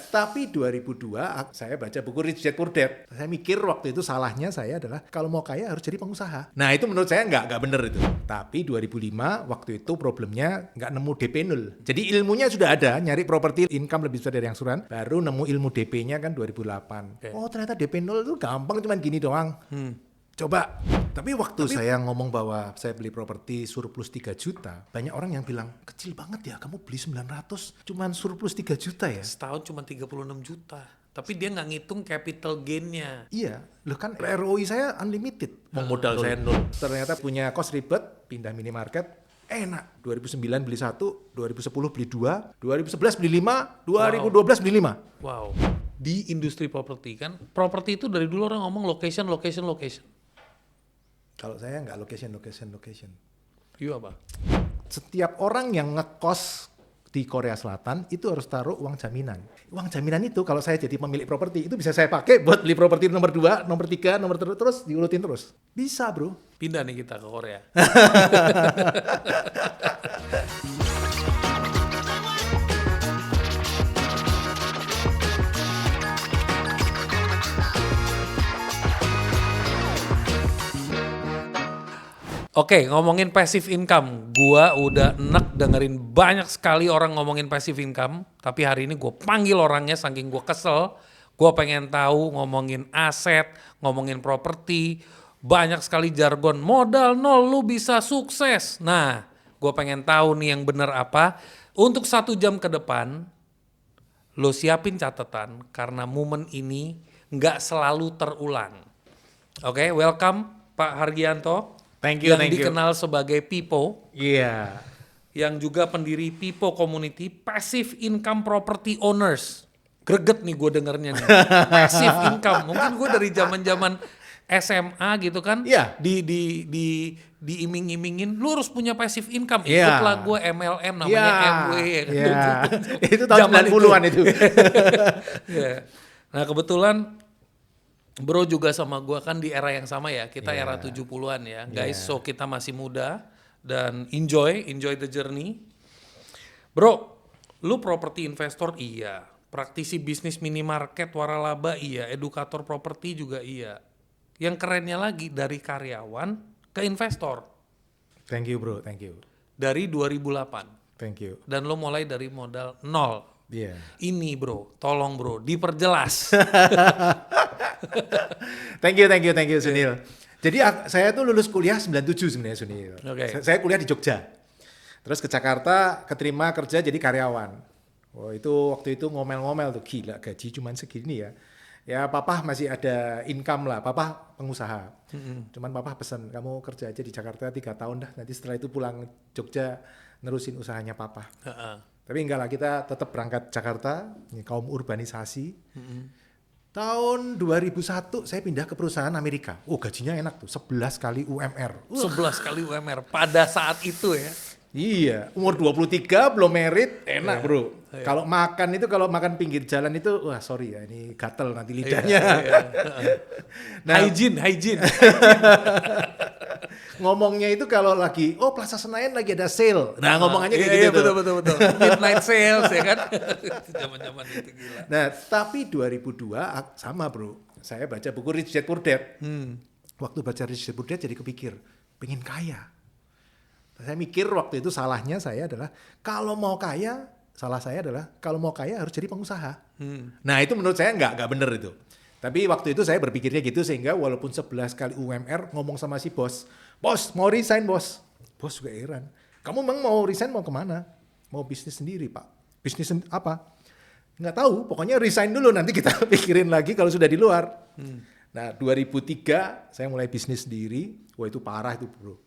tapi 2002 saya baca buku Rich Dad Poor Dad. Saya mikir waktu itu salahnya saya adalah kalau mau kaya harus jadi pengusaha. Nah itu menurut saya nggak bener itu. Tapi 2005 waktu itu problemnya nggak nemu DP 0. Jadi ilmunya sudah ada, nyari properti income lebih besar dari angsuran. Baru nemu ilmu DP-nya kan 2008. Okay. Oh ternyata DP 0 itu gampang, cuman gini doang. Coba. Tapi waktu saya ngomong bahwa saya beli properti surplus 3 juta, banyak orang yang bilang, kecil banget ya, kamu beli 900, cuman surplus 3 juta ya? Setahun cuma 36 juta. Tapi dia nggak ngitung capital gain-nya. Iya, loh kan ROI saya unlimited. Modal saya 0. Ternyata punya cost ribet, pindah minimarket, enak. 2009 beli 1, 2010 beli 2, 2011 beli 5, 2012 beli 5. Wow. Di industri properti kan, properti itu dari dulu orang ngomong location. Kalau saya nggak location. Iya apa? Setiap orang yang ngekos di Korea Selatan itu harus taruh uang jaminan. Uang jaminan itu kalau saya jadi pemilik properti itu bisa saya pakai buat beli properti nomor 2, nomor 3, nomor terus diurutin terus. Bisa, Bro. Pindah nih kita ke Korea. Oke, ngomongin passive income. Gua udah enek dengerin banyak sekali orang ngomongin passive income. Tapi hari ini gue panggil orangnya saking gue kesel. Gue pengen tahu ngomongin aset, ngomongin properti. Banyak sekali jargon, modal nol lu bisa sukses. Nah, gue pengen tahu nih yang bener apa. Untuk 1 jam ke depan, lo siapin catatan. Karena momen ini gak selalu terulang. Oke, welcome Pak Hargianto. Thank you. Yang dikenal sebagai Pipo. Iya. Yang juga pendiri Pipo Community, Passive Income Property Owners. Greget nih gue dengernya nih. Passive income. Mungkin gue dari zaman SMA gitu kan. Iya. Diiming-imingin, lu harus punya passive income. Iya. Ikutlah gue MLM namanya MW. Iya. Itu tahun 90-an itu. Yeah. Nah kebetulan Bro juga sama gue kan di era yang sama ya, kita era 70-an ya guys, so kita masih muda dan enjoy the journey. Bro, lu property investor iya, praktisi bisnis minimarket waralaba iya, edukator properti juga iya. Yang kerennya lagi dari karyawan ke investor. Thank you bro, thank you. Dari 2008. Thank you. Dan lo mulai dari modal 0. Iya. Ini bro, tolong bro, diperjelas. Thank you Sunil. Jadi saya tuh lulus kuliah 97 sebenarnya Sunil. Okay. Saya kuliah di Jogja. Terus ke Jakarta, keterima kerja jadi karyawan. Oh itu waktu itu ngomel-ngomel tuh, gila gaji cuman segini ya. Ya papa masih ada income lah, papa pengusaha. Cuman papa pesan kamu kerja aja di Jakarta 3 tahun dah, nanti setelah itu pulang Jogja nerusin usahanya papa. Tapi enggak lah, kita tetap berangkat Jakarta, kaum urbanisasi. Tahun 2001 saya pindah ke perusahaan Amerika. Oh gajinya enak tuh, 11 kali UMR. 11 kali UMR pada saat itu ya. Iya, umur 23 belum merit, enak bro. Kalau makan pinggir jalan itu, wah sorry ya, ini gatel nanti lidahnya. Nah, hygiene. Ngomongnya itu kalau lagi, Plaza Senayan lagi ada sale. Nah ngomongannya kayak gitu. Betul. Midnight sales ya kan. Zaman-zaman itu gila. Nah tapi 2002 sama bro, saya baca buku Rich Dad Poor Dad. Waktu baca Rich Dad Poor Dad jadi kepikir, pengen kaya. Saya mikir waktu itu salahnya saya adalah kalau mau kaya harus jadi pengusaha. Nah itu menurut saya nggak bener itu. Tapi waktu itu saya berpikirnya gitu sehingga walaupun 11 kali UMR ngomong sama si bos mau resign bos juga heran. Kamu memang mau resign mau kemana? Mau bisnis sendiri pak? Bisnis apa? Nggak tahu, pokoknya resign dulu nanti kita pikirin lagi kalau sudah di luar. Nah 2003 saya mulai bisnis sendiri, wah itu parah itu bro.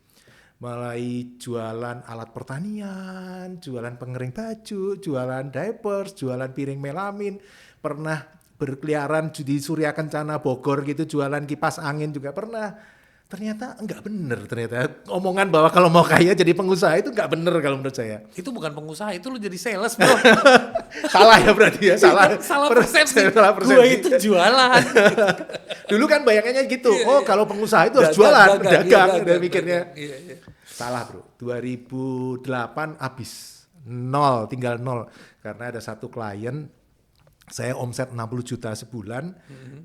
Mulai jualan alat pertanian, jualan pengering baju, jualan diapers, jualan piring melamin, pernah berkeliaran di Surya Kencana Bogor gitu, jualan kipas angin juga pernah. Ternyata enggak bener ternyata. Omongan bahwa kalau mau kaya jadi pengusaha itu enggak bener kalau menurut saya. Itu bukan pengusaha, itu lu jadi sales bro. Salah ya berarti ya, salah persepsi. Salah persepsi. Gua itu jualan. Dulu kan bayangannya gitu, kalau pengusaha itu harus jualan, dagang. Mikirnya. Iya. Salah bro, 2008 habis, tinggal nol. Karena ada satu klien saya omset 60 juta sebulan,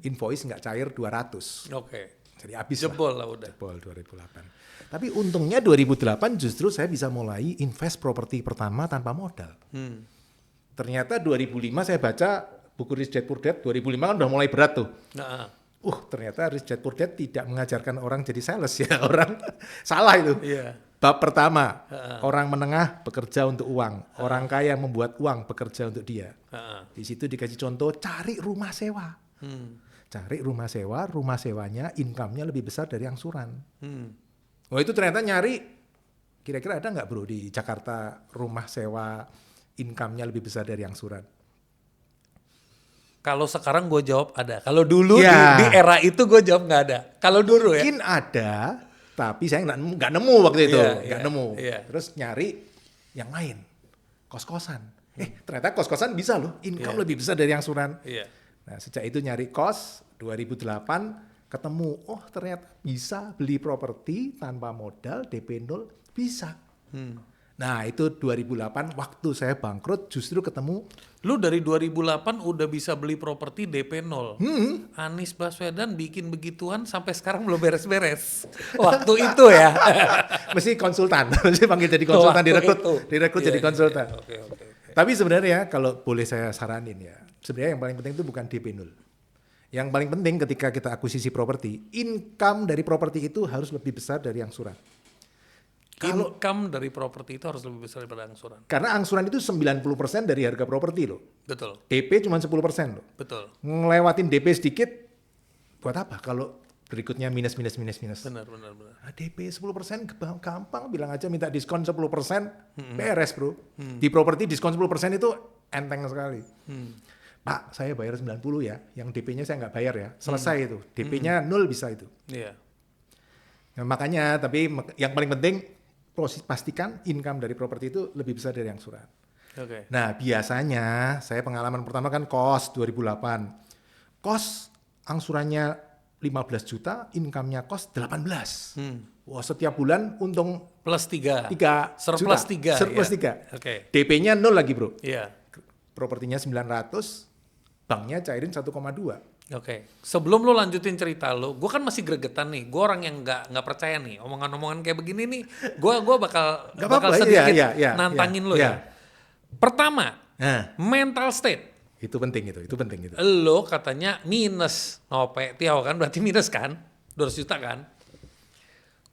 invoice nggak cair 200. Oke. Jadi habis Jebol lah udah. Jebol 2008. Tapi untungnya 2008 justru saya bisa mulai invest properti pertama tanpa modal. Ternyata 2005 saya baca buku Rich Dad Poor Dad, 2005 kan udah mulai berat tuh. Nah, Ternyata Rich Dad Poor Dad tidak mengajarkan orang jadi sales ya, orang salah itu. iya. Bab pertama, orang menengah bekerja untuk uang, orang kaya membuat uang bekerja untuk dia. Di situ dikasih contoh, cari rumah sewa. Cari rumah sewanya income-nya lebih besar dari angsuran. Itu ternyata nyari, kira-kira ada nggak bro di Jakarta rumah sewa income-nya lebih besar dari angsuran? Kalau sekarang gue jawab ada. Kalau dulu Ya. di era itu gue jawab nggak ada. Kalau dulu ya. Mungkin ada, tapi saya nggak nemu waktu itu, nggak nemu. Terus nyari yang lain, kos-kosan. Ternyata kos-kosan bisa loh, income lebih besar dari angsuran. Nah sejak itu nyari kos, 2008 ketemu, ternyata bisa beli properti tanpa modal, DP 0, bisa. Nah itu 2008 waktu saya bangkrut justru ketemu. Lu dari 2008 udah bisa beli properti DP 0. Anies Baswedan bikin begituan sampai sekarang belum beres-beres. Waktu itu ya. Mesti konsultan, mesti panggil jadi konsultan, direkrut jadi konsultan. Oke. Tapi sebenarnya kalau boleh saya saranin ya, sebenarnya yang paling penting itu bukan DP 0. Yang paling penting ketika kita akuisisi properti, income dari properti itu harus lebih besar dari angsuran. Income dari properti itu harus lebih besar daripada angsuran. Karena angsuran itu 90% dari harga properti loh. Betul. DP cuma 10% loh. Betul. Ngelewatin DP sedikit, buat apa kalau berikutnya minus. Benar. Nah, DP 10% gampang, bilang aja minta diskon 10%, beres bro. Di properti diskon 10% itu enteng sekali. Pak, saya bayar 90 ya, yang DP-nya saya nggak bayar ya, selesai itu. DP-nya 0 bisa itu. Iya. Nah, makanya, tapi yang paling penting, pastikan income dari properti itu lebih besar dari angsuran. Oke. Nah, biasanya saya pengalaman pertama kan kos 2008. Kos angsurannya 15 juta, income-nya kos 18. Wah, setiap bulan untung Plus 3. 3 Surplus juta. 3. Surplus ya. 3. Oke. DP-nya 0 lagi, Bro. Iya. Propertinya 900, banknya cairin 1,2. Oke, sebelum lo lanjutin cerita lo, gue kan masih gregetan nih. Gue orang yang nggak percaya nih, omongan-omongan kayak begini nih. Gue bakal sedikit nantangin lo ya. Pertama, mental state. Itu penting itu penting itu. Lo katanya minus, nope, Tiaw kan berarti minus kan, 200 juta kan.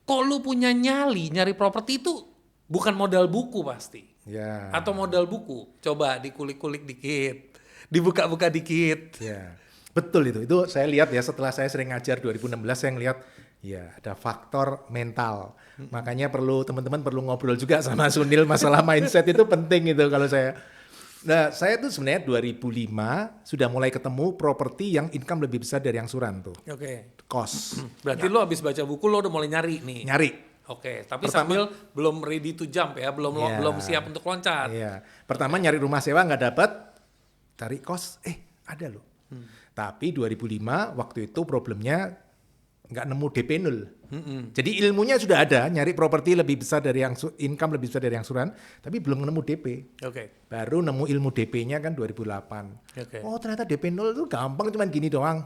Kok lo punya nyari properti itu bukan modal buku pasti. Ya. Atau modal buku, coba dikulik-kulik dikit, dibuka-buka dikit. Ya. Betul itu saya lihat ya setelah saya sering ngajar 2016 saya ngelihat ya ada faktor mental. Makanya teman-teman perlu ngobrol juga sama Sunil masalah mindset itu penting itu kalau saya. Nah saya tuh sebenarnya 2005 sudah mulai ketemu properti yang income lebih besar dari angsuran tuh. Oke. Kos. Berarti lo habis baca buku lo udah mulai nyari nih. Nyari. Oke, tapi sambil belum ready to jump ya, belum siap untuk loncat. Iya. Pertama nyari rumah sewa nggak dapat, cari kos, ada loh. Tapi 2005 waktu itu problemnya nggak nemu DP 0. Jadi ilmunya sudah ada, nyari properti lebih besar dari income lebih besar dari angsuran, tapi belum nemu DP. Oke. Baru nemu ilmu DP-nya kan 2008. Oke. Oh ternyata DP 0 itu gampang cuman gini doang.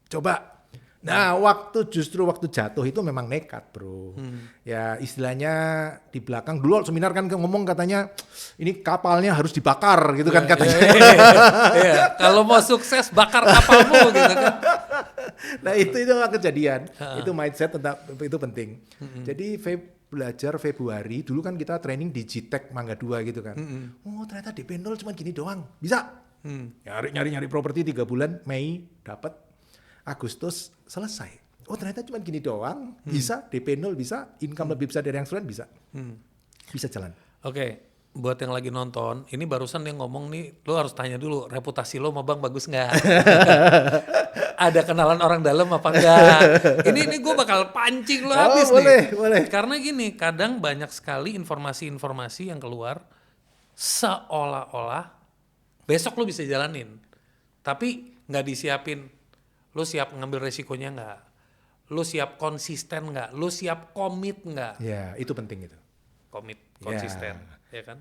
Coba. Nah waktu jatuh itu memang nekat bro. Ya istilahnya di belakang dulu seminar kan ngomong katanya ini kapalnya harus dibakar gitu kan katanya. Iya. Kalau mau sukses bakar kapalmu gitu kan. Nah itu kejadian. Itu mindset itu penting. Jadi belajar Februari dulu kan kita training di GTEC Mangga 2 gitu kan. Oh ternyata DP 0 cuma gini doang. Bisa. Nyari properti 3 bulan, Mei dapat. Agustus selesai. Oh ternyata cuma gini doang, bisa DP 0 bisa, income lebih besar dari angsuran bisa. Bisa jalan. Oke, buat yang lagi nonton, ini barusan dia ngomong nih, lo harus tanya dulu reputasi lo sama Bang bagus nggak? Ada kenalan orang dalam apa enggak? Ini gue bakal pancing lo habis nih. Boleh. Karena gini, kadang banyak sekali informasi-informasi yang keluar seolah-olah besok lo bisa jalanin, tapi nggak disiapin. Lo siap ngambil resikonya nggak? Lo siap konsisten nggak? Lo siap komit nggak? Ya, itu penting itu. Komit, konsisten, ya kan?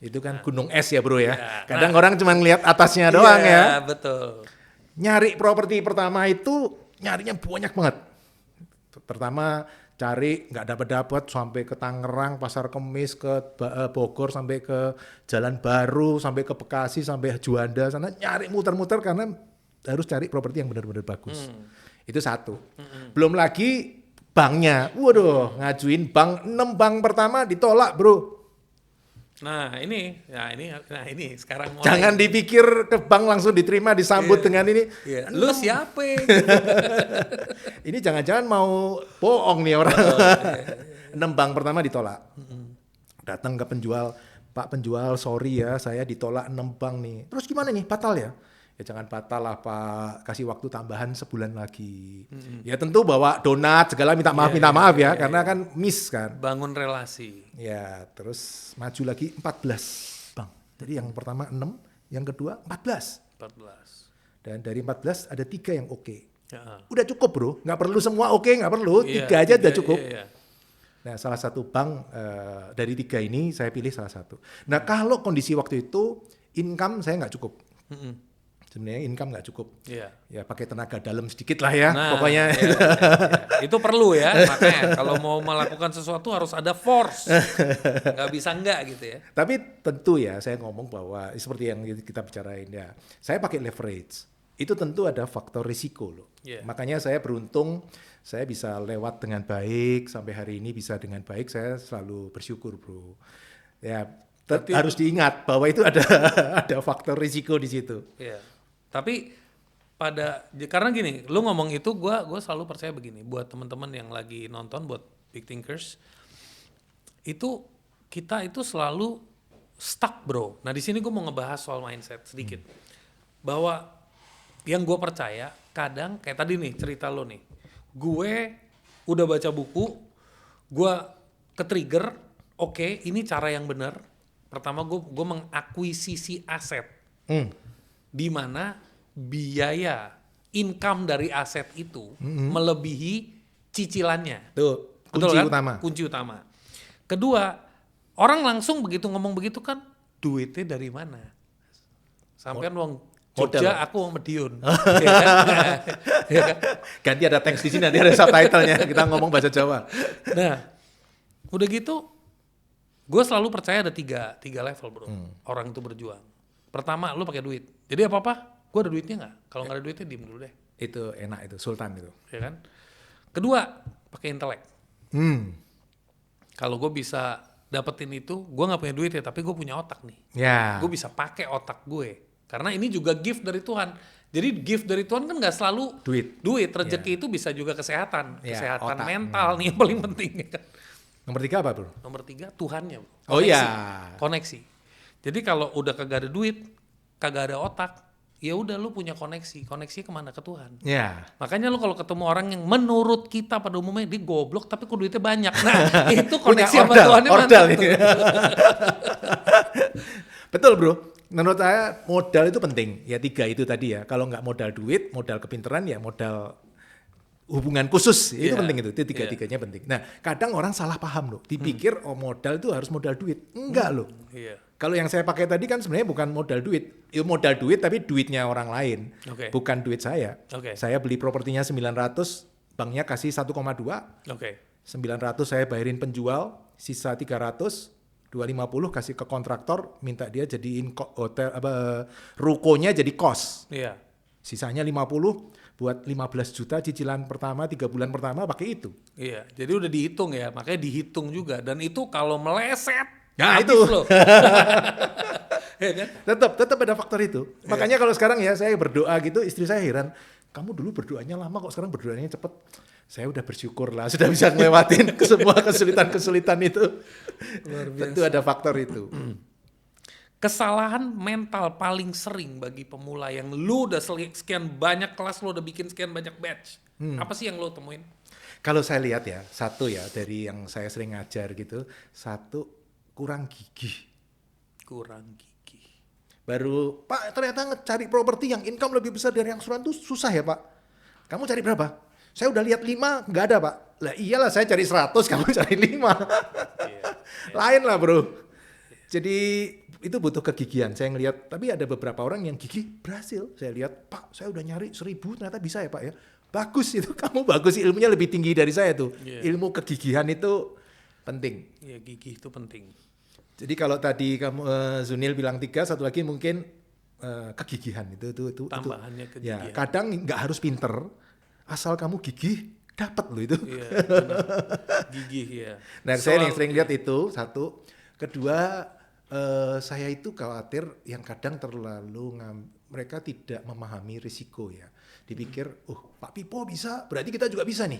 Itu kan gunung es ya bro ya. Ya, Kadang orang cuma ngeliat atasnya doang ya. Iya, betul. Nyari properti pertama itu nyarinya banyak banget. Pertama cari nggak dapat sampai ke Tangerang, Pasar Kemis, ke Bogor, sampai ke Jalan Baru, sampai ke Bekasi, sampai Juanda sana nyari muter-muter karena harus cari properti yang benar-benar bagus. Itu satu. Belum lagi banknya. Waduh, ngajuin bank 6 bank pertama ditolak, Bro. Nah ini sekarang mulai. Jangan dipikir ke bank langsung diterima disambut dengan ini. Iya. Lu siapa? Ini jangan-jangan mau bohong nih orang. 6 bank pertama ditolak. Datang ke penjual, Pak penjual sorry ya saya ditolak 6 bank nih. Terus gimana nih, batal ya? Ya jangan batal lah Pak, kasih waktu tambahan sebulan lagi. Ya tentu bawa donat segala minta maaf ya, karena kan miss kan. Bangun relasi. Ya terus maju lagi 14 bank. Jadi yang pertama 6, yang kedua 14. 14. Dan dari 14 ada 3 yang oke. Ya. Udah cukup bro, nggak perlu semua oke, nggak perlu, 3 aja udah cukup. Iya. Nah salah satu bank dari 3 ini saya pilih salah satu. Nah kalau kondisi waktu itu income saya nggak cukup. Sebenarnya income nggak cukup. Iya. Ya pakai tenaga dalam sedikit lah ya, Nah, pokoknya. iya. Itu perlu ya, makanya kalau mau melakukan sesuatu harus ada force. Nggak bisa enggak gitu ya. Tapi tentu ya saya ngomong bahwa seperti yang kita bicarain ya, saya pakai leverage. Itu tentu ada faktor risiko loh. Yeah. Makanya saya beruntung saya bisa lewat dengan baik, sampai hari ini bisa dengan baik, saya selalu bersyukur bro. Ya harus diingat bahwa itu ada ada faktor risiko di situ. Iya. Tapi karena gini, lu ngomong itu gue selalu percaya begini, buat teman-teman yang lagi nonton, buat Big Thinkers, itu kita itu selalu stuck bro. Nah di sini gue mau ngebahas soal mindset sedikit, bahwa yang gue percaya kadang kayak tadi nih cerita lo nih, gue udah baca buku, gue ke-trigger, oke, ini cara yang benar. Pertama gue mengakuisisi aset, di mana biaya income dari aset itu melebihi cicilannya. Tuh Betul kunci kan? utama. Kunci utama. Kedua, orang langsung begitu ngomong begitu kan, duitnya dari mana? Sampean uang Jogja, aku uang Medion. Ya kan? Ya kan? Ganti ada teks di sini, nanti ada subtitlenya. Kita ngomong bahasa Jawa. Nah, udah gitu, gue selalu percaya ada tiga level bro. Orang itu berjuang. Pertama, lu pakai duit. Jadi apa-apa, gue ada duitnya nggak? Kalau nggak ada duitnya, diem dulu deh. Itu enak itu, Sultan itu. Ya kan? Kedua, pakai intelek. Kalau gue bisa dapetin itu, gue nggak punya duit ya, tapi gue punya otak nih. Ya. Gue bisa pakai otak gue. Karena ini juga gift dari Tuhan. Jadi gift dari Tuhan kan nggak selalu duit. Rezeki itu bisa juga kesehatan. Kesehatan otak. mental nih yang paling penting. Nomor 3 apa bro? Nomor 3, Tuhannya. Bro. Oh iya. Koneksi. Jadi kalau udah kagak ada duit, kagak ada otak, ya udah lu punya koneksi. Koneksinya kemana? Ke Tuhan. Ya. Makanya lu kalau ketemu orang yang menurut kita pada umumnya dia goblok tapi kok duitnya banyak. Nah itu koneksi sama Tuhannya mantap. Betul bro. Menurut saya modal itu penting. Ya 3 itu tadi ya. Kalau nggak modal duit, modal kepintaran, ya modal hubungan khusus. Itu penting itu. Itu 3-3-nya penting. Nah kadang orang salah paham loh. Dipikir modal itu harus modal duit. Enggak loh. Kalau yang saya pakai tadi kan sebenarnya bukan modal duit. Itu modal duit tapi duitnya orang lain. Bukan duit saya. Saya beli propertinya 900, banknya kasih 1,2. 900 saya bayarin penjual, sisa 300. 250 kasih ke kontraktor, minta dia jadiin hotel rukonya jadi kos. Iya. Sisanya 50 buat 15 juta cicilan pertama 3 bulan pertama pakai itu. Iya, jadi udah dihitung ya, makanya dihitung juga dan itu kalau meleset ya itu loh. Ya kan? Tetap ada faktor itu. Makanya kalau sekarang ya saya berdoa gitu, istri saya heran, kamu dulu berdoanya lama kok sekarang berdoanya cepet. Saya udah bersyukur lah, sudah bisa ngelewatin ke semua kesulitan-kesulitan itu. Luar biasa. Tentu ada faktor itu. Kesalahan mental paling sering bagi pemula yang lu udah sekian banyak kelas, lu udah bikin sekian banyak batch. Apa sih yang lu temuin? Kalau saya lihat ya, satu ya dari yang saya sering ngajar gitu, satu kurang gigih. Kurang gigih. Baru, Pak ternyata cari properti yang income lebih besar dari yang asuransi itu susah ya Pak. Kamu cari berapa? Saya udah lihat 5, nggak ada Pak. Lah iyalah saya cari 100, kamu cari 5. Lain lah bro. Jadi itu butuh kegigihan. Saya ngelihat, tapi ada beberapa orang yang gigih berhasil. Saya lihat, Pak, saya udah nyari 1.000 ternyata bisa ya Pak ya. Bagus itu, kamu bagus, ilmunya lebih tinggi dari saya tuh. Ilmu kegigihan itu penting. Iya, gigih itu penting. Jadi kalau tadi kamu Zunil bilang 3, satu lagi mungkin kegigihan itu. Tambahannya kegigihan. Ya, kadang nggak harus pinter, asal kamu gigih dapat loh itu. Iya, benar. Gigih ya. Nah, saya yang sering lihat itu satu. Kedua, saya itu khawatir yang kadang terlalu mereka tidak memahami risiko ya. Dipikir, Pak Pipo bisa, berarti kita juga bisa nih.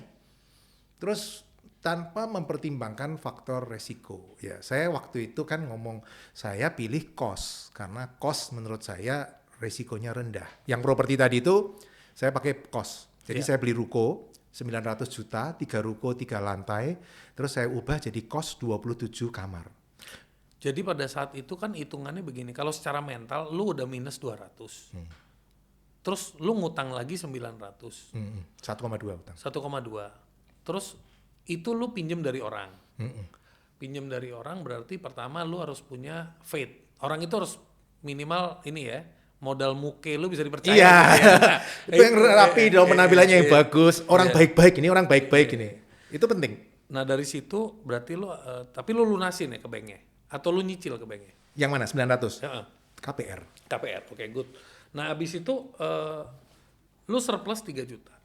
Terus tanpa mempertimbangkan faktor resiko. Ya, saya waktu itu kan ngomong, saya pilih cost karena cost menurut saya resikonya rendah. Yang properti tadi itu saya pakai cost. Jadi saya beli ruko 900 juta, 3 ruko, 3 lantai, terus saya ubah jadi cost 27 kamar. Jadi pada saat itu kan hitungannya begini, kalau secara mental lu udah minus 200. Terus lu ngutang lagi 900. 1,2 utang. 1,2. Terus itu lu pinjem dari orang. Pinjem dari orang berarti pertama lu harus punya faith. Orang itu harus minimal ini ya, modal muke lu bisa dipercaya. Iya, gitu ya. itu yang rapi dong, penampilannya yang bagus, orang baik-baik ini, orang baik-baik ini. Itu penting. Nah dari situ berarti lu, tapi lu lunasin ya ke banknya? Atau lu nyicil ke banknya? Yang mana, 900? Ya, KPR. KPR, oke, good. Nah abis itu lu surplus 3 juta.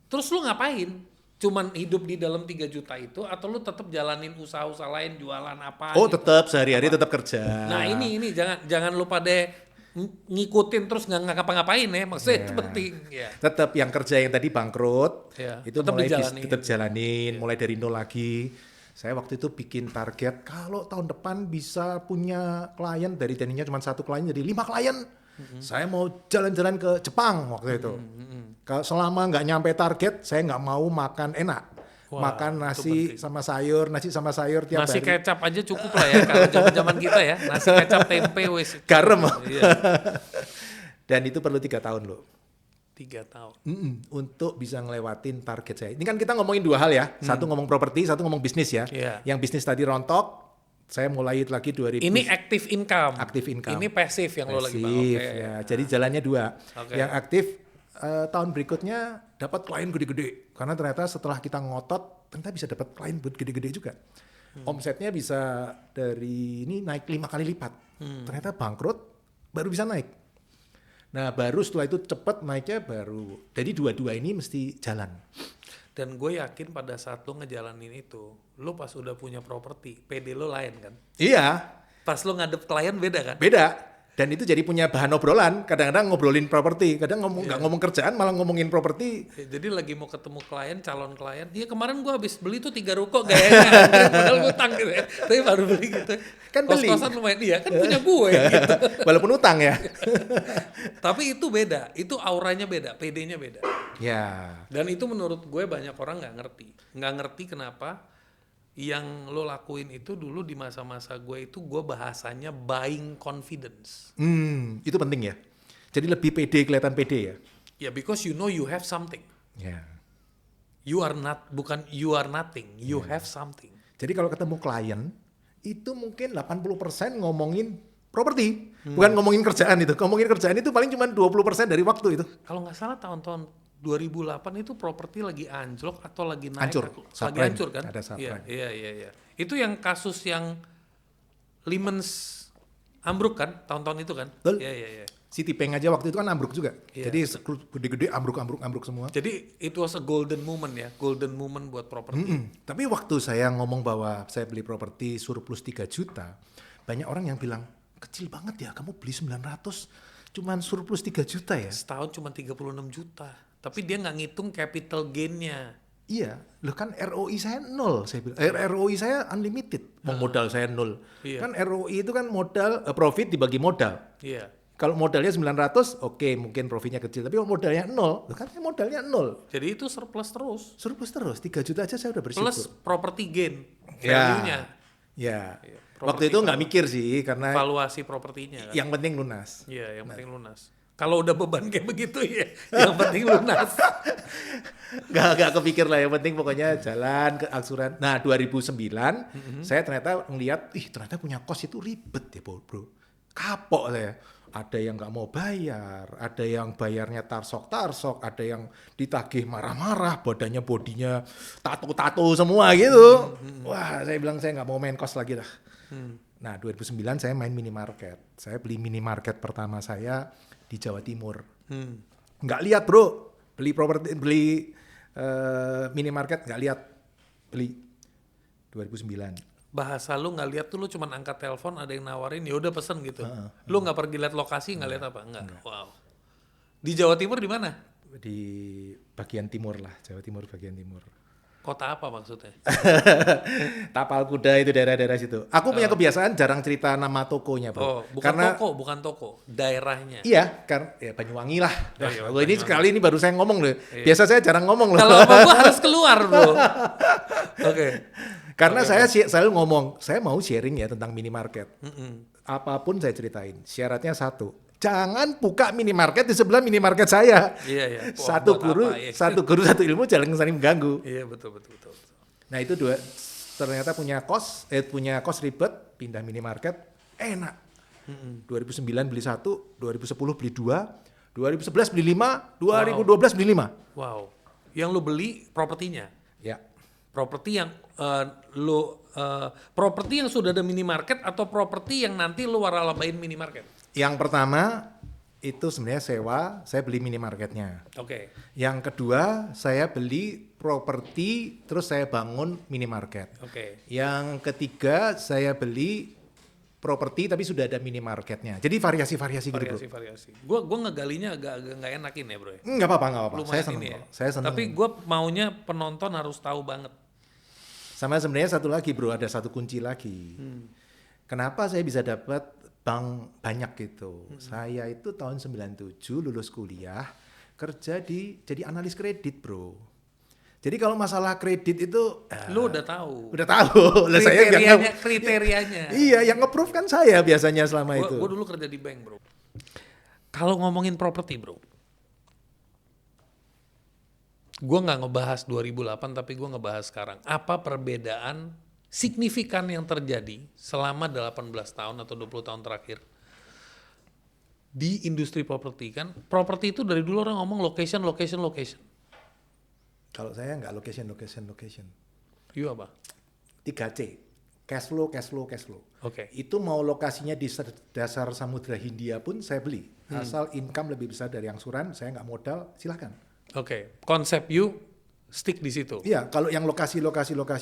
Terus lu ngapain? Cuman hidup di dalam 3 juta itu atau lu tetap jalanin usaha-usaha lain, jualan apa? Oh gitu? tetap, sehari-hari tetap kerja. Nah ini jangan lu pada ngikutin terus nggak ngapa-ngapain ya, maksudnya itu penting ya. Tetap yang kerja yang tadi bangkrut, itu tetap mulai dijalanin. tetap jalanin, mulai dari nol lagi. Saya waktu itu bikin target, kalau tahun depan bisa punya klien, dari tadinya cuma 1 klien jadi 5 klien. Saya mau jalan-jalan ke Jepang waktu itu. Kalau selama nggak nyampe target, saya nggak mau makan enak. Wah, makan nasi sama sayur tiap nasi hari. kecap aja cukup lah ya kalau zaman kita ya, nasi kecap tempe wes. Garam. Iya. Dan itu perlu 3 tahun loh. 3 tahun. Untuk bisa ngelewatin target saya. Ini kan kita ngomongin 2 hal ya. Satu ngomong properti, satu ngomong bisnis ya. Iya. Yang bisnis tadi rontok, saya mulai lagi 2000. Ini active income. Active income. Ini pasif yang lo lagi bangun. Pasif, ya. Jadi jalannya 2. Okay. Yang aktif tahun berikutnya dapat klien gede-gede. Karena ternyata setelah kita ngotot, ternyata bisa dapat klien gede-gede juga. Omsetnya bisa dari ini naik 5 kali lipat. Ternyata bangkrut, baru bisa naik. Nah baru setelah itu cepat naiknya baru. Jadi dua-dua ini mesti jalan. Dan gue yakin pada saat lo ngejalanin itu, lo pas udah punya properti, PD lo lain kan? Iya. Pas lo ngadep klien beda kan? Beda. Dan itu jadi punya bahan obrolan. Kadang-kadang ngobrolin properti, kadang nggak ngomong kerjaan, malah ngomongin properti. Jadi lagi mau ketemu klien, calon klien, iya kemarin gue habis beli tuh 3 ruko gayanya, padahal ngutang gitu ya, tapi baru beli gitu. Kan beli. Kos-kosan lumayan, iya kan punya gue gitu. Walaupun utang ya. Tapi itu beda, itu auranya beda, PD-nya beda. Ya. Dan itu menurut gue banyak orang nggak ngerti kenapa yang lo lakuin itu dulu di masa-masa gue itu gue bahasanya buying confidence. Itu penting ya. Jadi lebih pede, kelihatan pede ya. Ya, because you know you have something. Ya. You are nothing, you have something. Jadi kalau ketemu klien, itu mungkin 80% ngomongin properti. Bukan ngomongin kerjaan itu. Ngomongin kerjaan itu paling cuma 20% dari waktu itu. Kalau nggak salah tahun-tahun 2008 itu properti lagi anjlok atau lagi naik? Hancur. Lagi Subprime. hancur kan? Ada subprime. Iya. Itu yang kasus yang Lehman's ambruk kan? Tahun-tahun itu kan? Betul. Iya. Citibank aja waktu itu kan ambruk juga. Iya. Jadi gede-gede ambruk semua. Jadi itu was a golden moment ya, golden moment buat properti. Tapi waktu saya ngomong bahwa saya beli properti surplus 3 juta, banyak orang yang bilang, kecil banget ya kamu beli 900, cuman surplus 3 juta ya. Setahun cuma 36 juta. Tapi dia nggak ngitung capital gain-nya. Iya, loh kan ROI saya 0, saya bilang. ROI saya unlimited, modal saya 0. Iya. Kan ROI itu kan modal, profit dibagi modal. Iya. Kalau modalnya 900, oke, mungkin profitnya kecil. Tapi kalau modalnya 0, kan saya modalnya 0. Jadi itu surplus terus. Surplus terus, 3 juta aja saya udah bersyukur. Plus property gain, Ya. value-nya. Ya, Iya, waktu itu nggak mikir sih, karena Valuasi propertinya kan. yang penting lunas. Iya, yang penting lunas. Kalau udah beban kayak begitu ya, yang penting lunas. Gak kepikir lah, yang penting pokoknya jalan ke angsuran. Nah 2009 saya ternyata ngeliat, ternyata punya kos itu ribet ya bro. kapok saya. Ada yang nggak mau bayar, ada yang bayarnya tarsok, ada yang ditagih marah-marah, bodinya tato-tato semua gitu. Wah, saya bilang saya nggak mau main kos lagi dah. Nah, 2009 saya main minimarket. Saya beli minimarket pertama saya di Jawa Timur. Nggak lihat bro, beli minimarket nggak lihat, beli 2009. Bahasa lu nggak lihat tuh, lu cuman angkat telepon, ada yang nawarin, ya udah pesen gitu. Lu nggak pergi lihat lokasi, nggak lihat apa? Enggak. Wow. Di Jawa Timur di mana? Di bagian timur lah, Jawa Timur bagian timur. Kota apa maksudnya? Tapal Kuda itu daerah-daerah situ. Aku punya kebiasaan jarang cerita nama tokonya bro. Oh, bukan toko, daerahnya. Iya, kan ya Banyuwangi lah. Oh, iya, Ini sekali ini baru saya ngomong loh. Biasa saya jarang ngomong loh. Kalau apa gua harus keluar bro. Oke. Karena saya selalu ngomong, saya mau sharing ya tentang minimarket. Apapun saya ceritain. Syaratnya satu, jangan buka minimarket di sebelah minimarket saya. Iya. Satu guru, satu ilmu jangan saling mengganggu. Iya betul. Nah itu ternyata punya kos ribet, pindah minimarket, enak. 2009 beli 1, 2010 beli 2, 2011 beli 5, 2012 beli 5. Wow. Yang lu beli propertinya? Ya. Properti yang properti yang sudah ada minimarket atau properti yang nanti lu waralabain minimarket? Yang pertama itu sebenarnya sewa, saya beli minimarketnya. Oke. Yang kedua saya beli properti terus saya bangun minimarket. Oke. Yang ketiga saya beli properti tapi sudah ada minimarketnya. Jadi variasi-variasi gitu bro. Variasi. Gua ngegalinya agak nggak enakin ya bro. Nggak apa-apa. Lumayan saya seneng. Tapi gue maunya penonton harus tahu banget. Sama sebenarnya satu lagi bro, ada satu kunci lagi. Kenapa saya bisa dapat bank banyak gitu? Saya itu tahun 97 lulus kuliah, kerja jadi analis kredit bro. Jadi kalau masalah kredit itu lu udah tahu. Kriterianya. Iya, yang nge-proof kan saya biasanya selama itu. Gue dulu kerja di bank bro. Kalau ngomongin properti bro, gue nggak ngebahas 2008 tapi gue ngebahas sekarang. Apa perbedaan signifikan yang terjadi selama 18 tahun atau 20 tahun terakhir di industri properti kan? Properti itu dari dulu orang ngomong location. Kalau saya nggak location. Iya apa? 3C. Cash flow. Oke. Itu mau lokasinya di dasar Samudra Hindia pun saya beli. Asal income lebih besar dari angsuran, saya nggak modal, silahkan. Oke. Konsep you stick di situ. Iya, kalau yang lokasi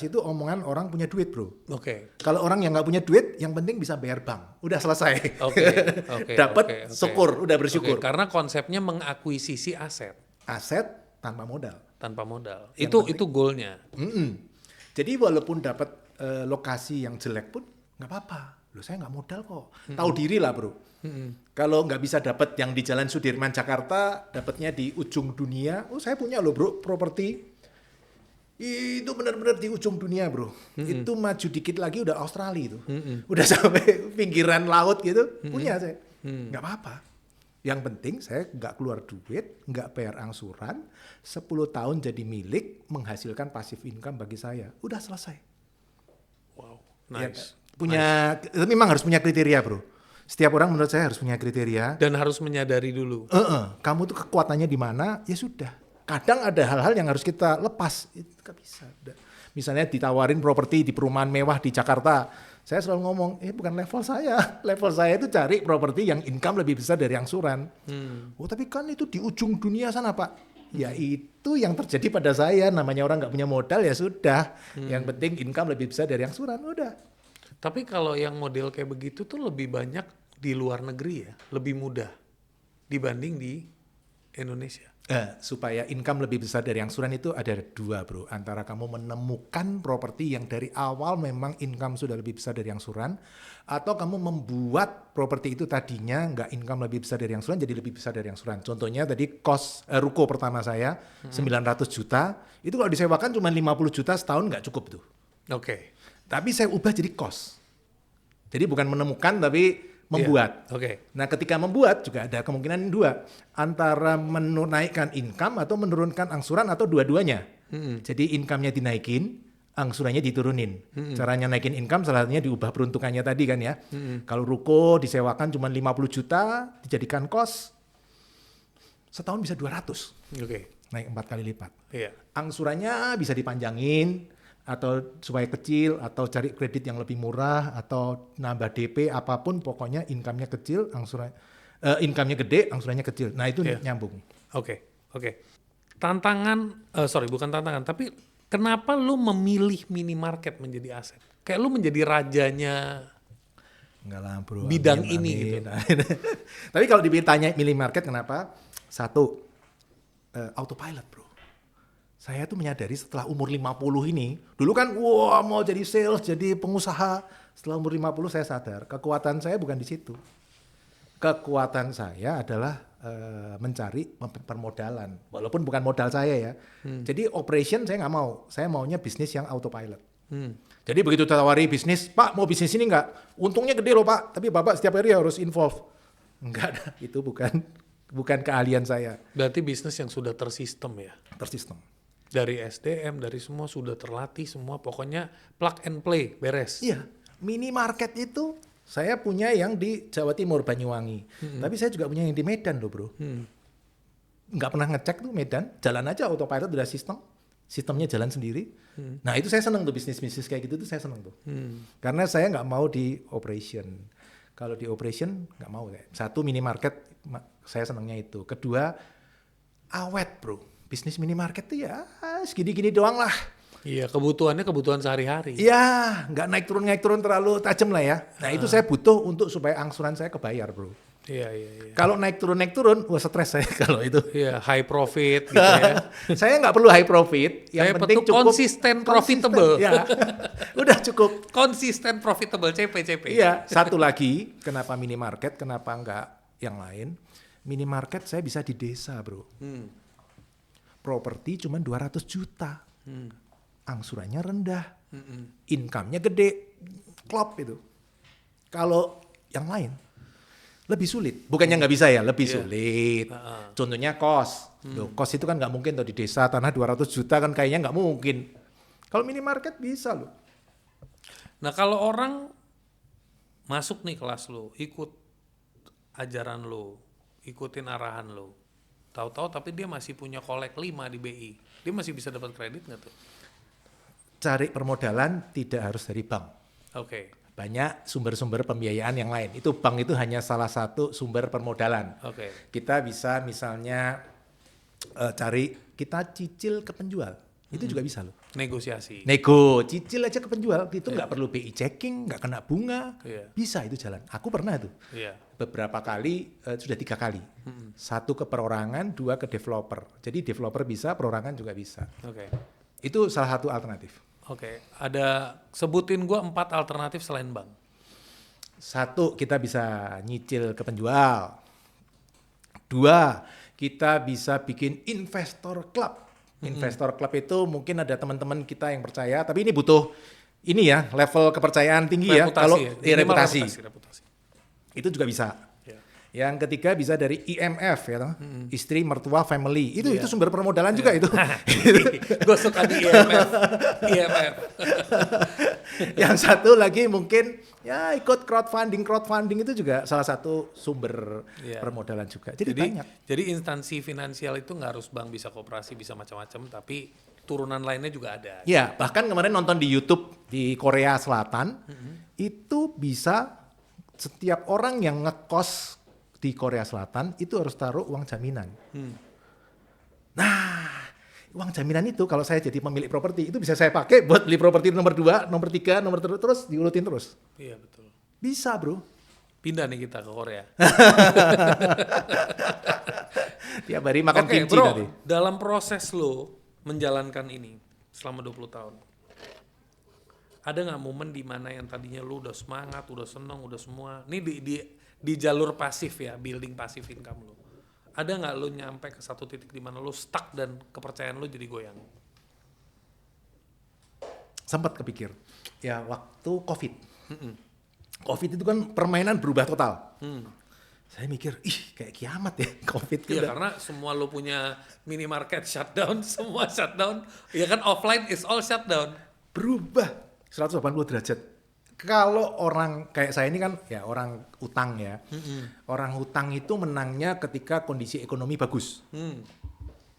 itu omongan orang punya duit bro. Oke. Kalau orang yang nggak punya duit, yang penting bisa bayar bank. Udah selesai. Oke. Dapat syukur, udah bersyukur. Karena konsepnya mengakuisisi aset. Aset tanpa modal. Itu goalnya. Jadi walaupun dapat lokasi yang jelek pun nggak apa-apa. Loh saya nggak modal kok. Tahu diri lah bro. Kalau nggak bisa dapat yang di Jalan Sudirman Jakarta, dapatnya di ujung dunia. Oh saya punya loh bro properti. Itu benar-benar di ujung dunia bro. Itu maju dikit lagi udah Australia itu. Udah sampai pinggiran laut gitu. Punya saya. Nggak apa-apa. Yang penting saya nggak keluar duit, nggak bayar angsuran, 10 tahun jadi milik, menghasilkan passive income bagi saya. Udah selesai. Wow, nice. Tapi memang harus punya kriteria bro. Setiap orang menurut saya harus punya kriteria. Dan harus menyadari dulu. Kamu tuh kekuatannya di mana, ya sudah. Kadang ada hal-hal yang harus kita lepas. Itu nggak bisa. Misalnya ditawarin properti di perumahan mewah di Jakarta. Saya selalu ngomong, bukan level saya. Level saya itu cari properti yang income lebih besar dari angsuran. Oh tapi kan itu di ujung dunia sana Pak. Ya itu yang terjadi pada saya. Namanya orang nggak punya modal ya sudah. Yang penting income lebih besar dari angsuran, udah. Tapi kalau yang model kayak begitu tuh lebih banyak di luar negeri ya. Lebih mudah dibanding di Indonesia. Supaya income lebih besar dari angsuran itu ada dua bro. Antara kamu menemukan properti yang dari awal memang income sudah lebih besar dari angsuran, atau kamu membuat properti itu tadinya nggak income lebih besar dari angsuran jadi lebih besar dari angsuran. Contohnya tadi ruko pertama saya 900 juta, itu kalau disewakan cuma 50 juta setahun nggak cukup tuh. Oke. Tapi saya ubah jadi kos. Jadi bukan menemukan tapi membuat. Oke. Nah ketika membuat juga ada kemungkinan dua. Antara menaikkan income atau menurunkan angsuran atau dua-duanya. Jadi income-nya dinaikin angsurannya diturunin. Caranya naikin income salah satunya diubah peruntukannya tadi kan ya. Kalau ruko disewakan cuma 50 juta, dijadikan kos, setahun bisa 200. Naik 4 kali lipat. Iya. Angsurannya bisa dipanjangin, atau supaya kecil, atau cari kredit yang lebih murah, atau nambah DP, apapun pokoknya income-nya kecil, income-nya gede, angsurannya kecil. Nah itu nyambung. Oke. Bukan tantangan, tapi kenapa lu memilih minimarket menjadi aset? Kayak lu menjadi rajanya Enggak lah bro. bidang ini gitu. Tapi kalau ditanya minimarket kenapa? Satu, autopilot bro. Saya tuh menyadari setelah umur 50 ini, dulu kan mau jadi sales, jadi pengusaha. Setelah umur 50 saya sadar, kekuatan saya bukan di situ. Kekuatan saya adalah mencari permodalan, walaupun bukan modal saya ya. Jadi operation saya nggak mau, saya maunya bisnis yang autopilot. Jadi begitu tawari bisnis, Pak mau bisnis ini nggak? Untungnya gede loh Pak, tapi Bapak setiap hari harus involve. Enggak, itu bukan keahlian saya. Berarti bisnis yang sudah tersistem ya? Tersistem. Dari SDM, dari semua sudah terlatih semua, pokoknya plug and play, beres. Iya, minimarket itu saya punya yang di Jawa Timur, Banyuwangi. Tapi saya juga punya yang di Medan loh bro. Nggak pernah ngecek tuh Medan, jalan aja autopilot udah sistemnya jalan sendiri. Nah itu saya seneng tuh bisnis-bisnis kayak gitu tuh saya seneng tuh. Karena saya nggak mau di operation. Kalau di operation nggak mau. Satu minimarket saya senengnya itu. Kedua awet bro. Bisnis minimarket tuh ya segini-gini doang lah. Iya, kebutuhan sehari-hari. Iya, nggak naik turun terlalu tajam lah ya. Nah itu saya butuh untuk supaya angsuran saya kebayar bro. Iya. Kalau naik turun, wah stres saya kalau itu. Iya, high profit gitu ya. Saya nggak perlu high profit, yang penting cukup konsisten profitable. Ya, udah cukup. Konsisten profitable, CP. Iya, satu lagi, kenapa minimarket, kenapa nggak yang lain? Minimarket saya bisa di desa bro. Properti cuma 200 juta. Angsurannya rendah. Income-nya gede. Klop itu. Kalau yang lain, lebih sulit. Bukannya nggak bisa ya, lebih sulit. Contohnya kos. Loh, kos itu kan nggak mungkin tuh di desa, tanah 200 juta kan kayaknya nggak mungkin. Kalau minimarket bisa loh. Nah kalau orang masuk nih kelas lo, ikut ajaran lo, ikutin arahan lo, tahu-tahu tapi dia masih punya kolek 5 di BI. Dia masih bisa dapat kredit nggak tuh? Cari permodalan tidak harus dari bank. Oke. Banyak sumber-sumber pembiayaan yang lain. Itu bank itu hanya salah satu sumber permodalan. Oke. Kita bisa misalnya kita cicil ke penjual. Itu juga bisa loh. Negosiasi. Nego, cicil aja ke penjual. Itu nggak perlu BI checking, nggak kena bunga. Bisa itu jalan. Aku pernah tuh. Beberapa kali, sudah 3 kali. 1 ke perorangan, 2 ke developer. Jadi developer bisa, perorangan juga bisa. Itu salah satu alternatif. Sebutin gue 4 alternatif selain bank. 1, kita bisa nyicil ke penjual. 2, kita bisa bikin investor club. Investor club itu mungkin ada teman-teman kita yang percaya, tapi ini butuh level kepercayaan tinggi reputasi, ya. Kalau reputasi. Itu juga bisa. Yang ketiga bisa dari IMF ya, istri mertua family. Itu sumber permodalan juga itu. Gue suka di IMF. Yang satu lagi mungkin ya ikut crowdfunding itu juga salah satu sumber permodalan juga. Jadi banyak. Jadi instansi finansial itu nggak harus bank, bisa koperasi, bisa macam-macam, tapi turunan lainnya juga ada. Ya, bahkan kemarin nonton di YouTube di Korea Selatan, itu bisa setiap orang yang ngekos di Korea Selatan itu harus taruh uang jaminan. Nah, uang jaminan itu kalau saya jadi pemilik properti itu bisa saya pakai buat beli properti nomor 2, nomor 3, nomor terus diurutin terus. Iya betul. Bisa bro. Pindah nih kita ke Korea. Tiap hari makan kimchi bro, tadi. Dalam proses lo menjalankan ini selama 20 tahun, ada nggak momen di mana yang tadinya lo udah semangat, udah seneng, udah semua, ini di jalur pasif ya, building passive income lo, ada nggak lo nyampe ke satu titik di mana lo stuck dan kepercayaan lo jadi goyang? Sempat kepikir, ya waktu COVID. COVID itu kan permainan berubah total. Saya mikir, kayak kiamat ya COVID. Iya karena semua lo punya minimarket shutdown, semua shutdown. Ya kan offline is all shutdown. berubah 180 derajat. Kalau orang kayak saya ini kan ya orang utang ya. Orang utang itu menangnya ketika kondisi ekonomi bagus.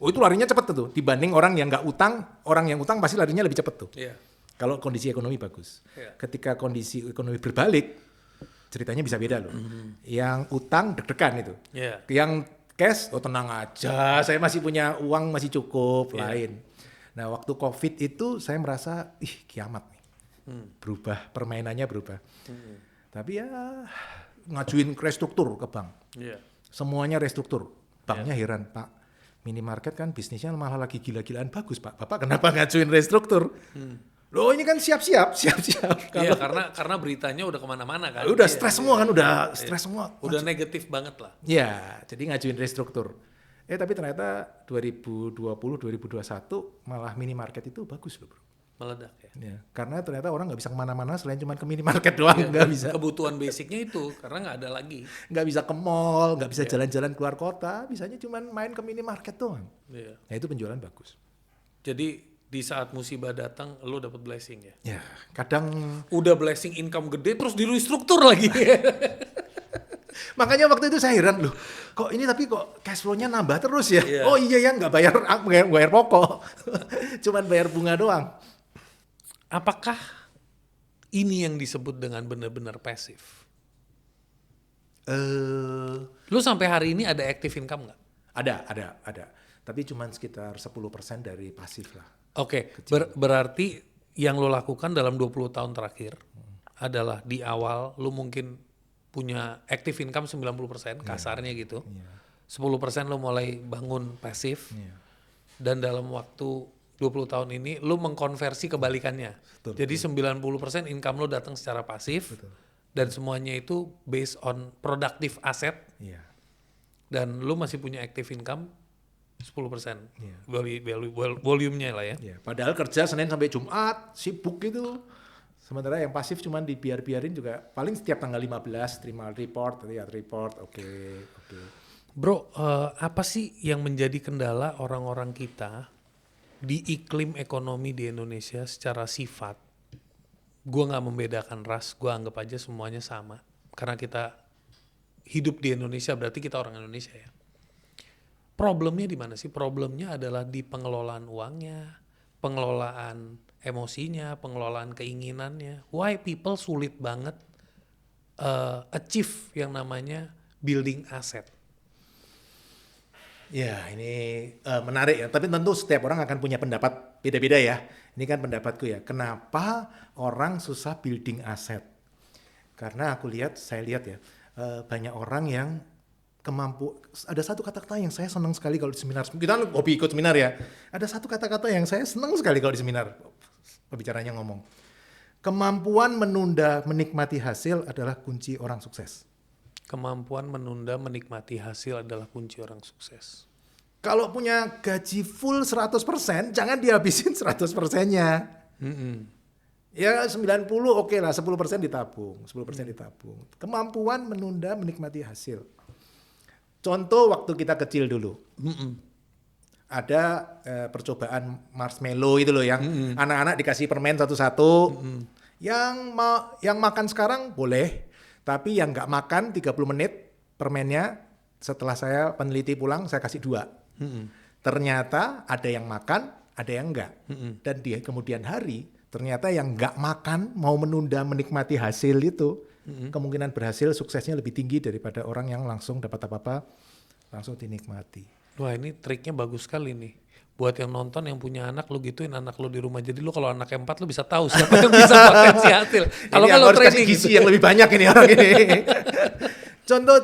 Oh itu larinya cepet tuh dibanding orang yang nggak utang. Orang yang utang pasti larinya lebih cepet tuh. Iya. Kalau kondisi ekonomi bagus. Iya. Ketika kondisi ekonomi berbalik, ceritanya bisa beda loh. Yang utang deg-degan itu. Iya. Yang cash, oh tenang aja, saya masih punya uang masih cukup, Iya. lain. Nah waktu COVID itu saya merasa, kiamat nih. Berubah, permainannya berubah. Tapi ya ngajuin restruktur ke bank. Iya. Semuanya restruktur. Banknya heran, Pak. Minimarket kan bisnisnya malah lagi gila-gilaan bagus, Pak. Bapak kenapa ngajuin restruktur? Loh ini kan siap-siap. Iya, karena beritanya udah kemana-mana kan. Udah stres semua kan, udah stres semua. Udah negatif banget lah. Ya, jadi ngajuin restruktur. Tapi ternyata 2020-2021 malah minimarket itu bagus loh bro. Meledak ya. Ya, karena ternyata orang nggak bisa kemana-mana selain cuma ke minimarket doang, nggak bisa. Kebutuhan basicnya itu, karena nggak ada lagi. Nggak bisa ke mall, nggak bisa jalan-jalan keluar kota, bisanya cuma main ke minimarket doang. Iya. Nah itu penjualan bagus. Jadi di saat musibah datang, lo dapet blessing ya. Ya, kadang Udah blessing income gede, terus di restruktur lagi. makanya waktu itu saya heran loh, kok ini tapi kok cash flow-nya nambah terus ya? Iya. Oh iya ya, nggak bayar pokok, cuman bayar bunga doang. Apakah ini yang disebut dengan benar-benar pasif? Lu sampai hari ini ada active income nggak? Ada. Tapi cuman sekitar 10% dari pasif lah. Oke, berarti yang lo lakukan dalam 20 tahun terakhir adalah di awal lu mungkin punya active income 90%, kasarnya gitu. 10% lo mulai bangun pasif. Dan dalam waktu 20 tahun ini lu mengkonversi kebalikannya. Jadi 90% income lo datang secara pasif. Dan semuanya itu based on productive asset. Dan lu masih punya active income 10%. Volumenya lah ya. Padahal kerja Senin sampai Jumat, sibuk gitu. Sementara yang pasif cuman dibiarin juga paling setiap tanggal 15 terima report, oke. Bro, apa sih yang menjadi kendala orang-orang kita di iklim ekonomi di Indonesia secara sifat? Gue nggak membedakan ras, gue anggap aja semuanya sama. Karena kita hidup di Indonesia, berarti kita orang Indonesia ya. Problemnya di mana sih? Problemnya adalah di pengelolaan uangnya, pengelolaan emosinya, pengelolaan keinginannya. Why people sulit banget achieve yang namanya building asset? Ya ini menarik ya, tapi tentu setiap orang akan punya pendapat beda-beda ya. Ini kan pendapatku ya, kenapa orang susah building aset? Karena saya lihat ya, banyak orang yang ada satu kata-kata yang saya senang sekali kalau di seminar, kita hobi ikut seminar ya, ada satu kata-kata yang saya senang sekali kalau di seminar, pembicaranya ngomong, kemampuan menunda menikmati hasil adalah kunci orang sukses. Kemampuan menunda menikmati hasil adalah kunci orang sukses. Kalau punya gaji full 100%, jangan dihabisin 100%-nya. Ya 90 oke lah, 10% ditabung. Kemampuan menunda menikmati hasil. Contoh waktu kita kecil dulu. Ada percobaan marshmallow itu loh yang anak-anak dikasih permen satu-satu. Yang makan sekarang boleh. Tapi yang nggak makan 30 menit permennya, setelah saya peneliti pulang, saya kasih 2. Ternyata ada yang makan, ada yang enggak. Dan di kemudian hari, ternyata yang nggak makan mau menunda menikmati hasil itu, kemungkinan berhasil suksesnya lebih tinggi daripada orang yang langsung dapat apa-apa, langsung dinikmati. Wah ini triknya bagus sekali nih. Buat yang nonton yang punya anak, lu gituin anak lu di rumah. Jadi lu kalau anak yang 4 lu bisa tahu siapa yang bisa potensi hasil. Kalau lo training gizi yang lebih banyak ini orang ini. Contoh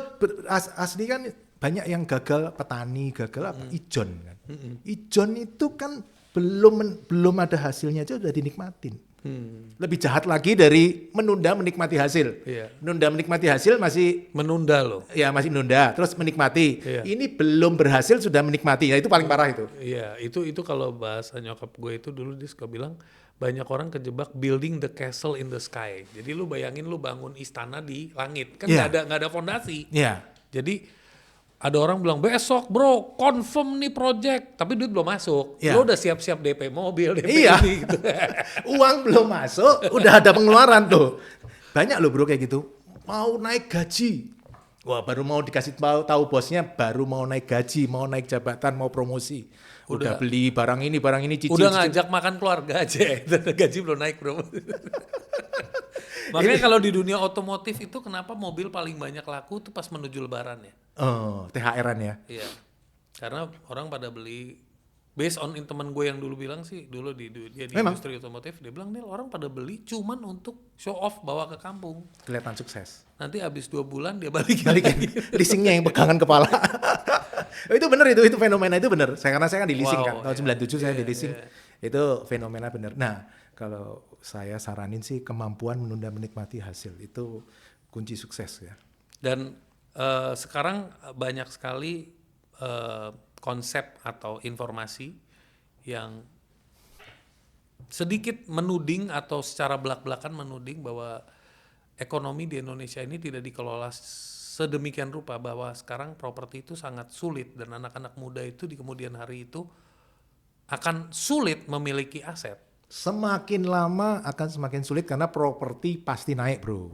asli kan banyak yang gagal petani, gagal apa? Ijon kan. Ijon itu kan belum ada hasilnya aja udah dinikmatin. Lebih jahat lagi dari menunda menikmati hasil. Menunda menikmati hasil masih menunda loh. Ya masih menunda, terus menikmati. Ini belum berhasil sudah menikmati. Ya itu paling parah itu. Iya, itu kalau bahasa nyokap gue itu dulu dia suka bilang banyak orang kejebak building the castle in the sky. Jadi lu bayangin lu bangun istana di langit, kan nggak ada fondasi. Iya. Jadi ada orang bilang besok bro confirm nih project, tapi duit belum masuk. Iya. Lo udah siap-siap DP mobil, DP Iya. ini gitu. Uang belum masuk, udah ada pengeluaran tuh. Banyak loh bro kayak gitu. Mau naik gaji. Wah baru mau dikasih tahu bosnya, baru mau naik gaji, mau naik jabatan, mau promosi. Udah beli barang ini, cicil. Udah ngajak makan keluarga aja, gaji belum naik bro. Makanya kalau di dunia otomotif itu kenapa mobil paling banyak laku tuh pas menuju lebaran ya? Oh, THR-an ya. Iya, karena orang pada beli, based on teman gue yang dulu bilang sih, dulu dia di Memang. industri otomotif, dia bilang nih orang pada beli cuman untuk show off bawa ke kampung. Kelihatan sukses. Nanti habis 2 bulan dia balikin. Leasingnya yang pegangan kepala. Itu bener itu fenomena itu bener. Karena saya kan di leasing Wow, kan. Tahun 97 saya di leasing. iya. Itu fenomena bener. Nah, kalau saya saranin sih kemampuan menunda menikmati hasil itu kunci sukses ya. Dan sekarang banyak sekali konsep atau informasi yang sedikit menuding atau secara belak-belakan menuding bahwa ekonomi di Indonesia ini tidak dikelola sedemikian rupa, bahwa sekarang properti itu sangat sulit dan anak-anak muda itu di kemudian hari itu akan sulit memiliki aset. Semakin lama akan semakin sulit karena properti pasti naik bro.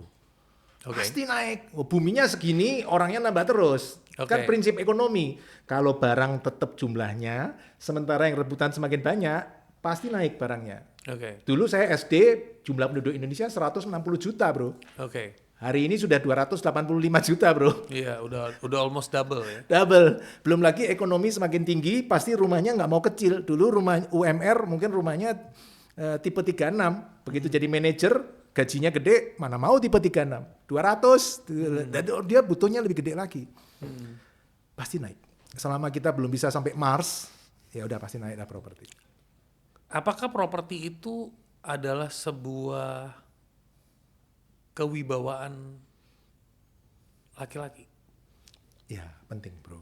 Pasti naik. Buminya segini, orangnya nambah terus. Kan prinsip ekonomi. Kalau barang tetap jumlahnya, sementara yang rebutan semakin banyak, pasti naik barangnya. Dulu saya SD, jumlah penduduk Indonesia 160 juta bro. Hari ini sudah 285 juta bro. Iya, udah almost double ya. Double. Belum lagi ekonomi semakin tinggi, pasti rumahnya nggak mau kecil. Dulu rumah UMR mungkin rumahnya tipe 36. Begitu jadi manajer, gajinya gede, mana mau tipe 36. 200. Dan dia butuhnya lebih gede lagi. Pasti naik. Selama kita belum bisa sampai Mars, ya udah pasti naik lah properti. Apakah properti itu adalah sebuah kewibawaan laki-laki? Ya penting bro.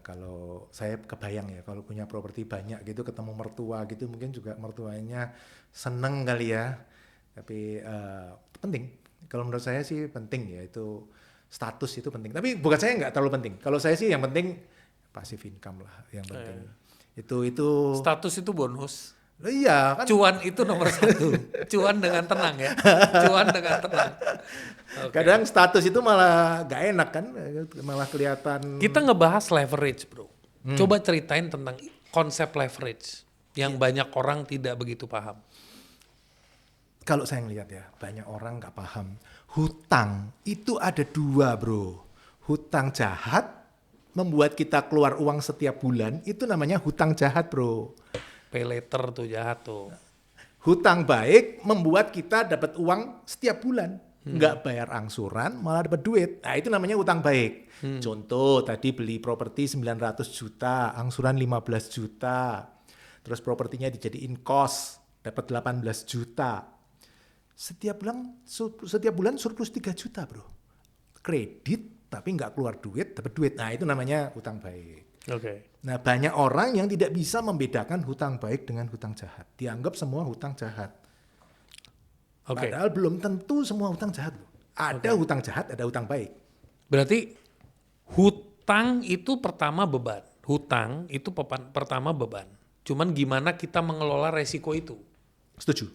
Kalau saya kebayang ya, kalau punya properti banyak gitu, ketemu mertua gitu, mungkin juga mertuanya seneng kali ya. Tapi penting. Kalau menurut saya sih penting ya, itu status itu penting. Tapi bukan saya nggak terlalu penting. Kalau saya sih yang penting passive income lah yang penting. Itu status itu bonus. Iya kan. Cuan itu nomor 1. Cuan dengan tenang ya. Cuan dengan tenang. Kadang status itu malah gak enak kan, malah kelihatan. Kita ngebahas leverage bro. Coba ceritain tentang konsep leverage yang banyak orang tidak begitu paham. Kalau saya ngelihat ya, banyak orang nggak paham. Hutang itu ada 2 bro. Hutang jahat membuat kita keluar uang setiap bulan, itu namanya hutang jahat bro. Pay later tuh jahat tuh. Hutang baik membuat kita dapat uang setiap bulan. Nggak bayar angsuran, malah dapat duit. Nah itu namanya hutang baik. Contoh tadi beli properti 900 juta, angsuran 15 juta. Terus propertinya dijadiin kos, dapat 18 juta. Setiap bulan surplus 3 juta bro. Kredit tapi nggak keluar duit, dapat duit. Nah itu namanya hutang baik. Nah banyak orang yang tidak bisa membedakan hutang baik dengan hutang jahat. Dianggap semua hutang jahat. Padahal belum tentu semua hutang jahat. Ada hutang jahat, ada hutang baik. Berarti hutang itu pertama beban. Hutang itu pertama beban. Cuman gimana kita mengelola resiko itu. Setuju.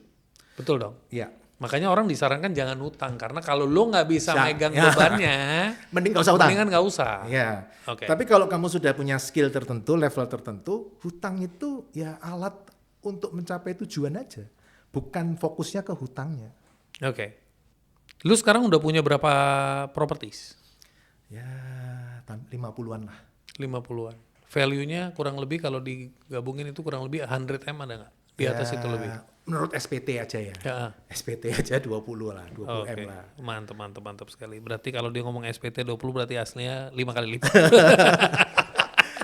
Betul dong? Iya. Makanya orang disarankan jangan hutang. Karena kalau lo nggak bisa megang bebannya, mending nggak usah hutang. Mendingan nggak usah. Ya. Tapi kalau kamu sudah punya skill tertentu, level tertentu, hutang itu ya alat untuk mencapai tujuan aja. Bukan fokusnya ke hutangnya. Lu sekarang udah punya berapa properties? Ya 50-an lah. 50-an. Value-nya kurang lebih kalau digabungin itu kurang lebih 100M ada nggak? Di atas itu lebih? Menurut SPT aja ya. SPT aja 20 lah, 20M lah. Mantap sekali. Berarti kalau dia ngomong SPT 20 berarti aslinya 5 kali lipat.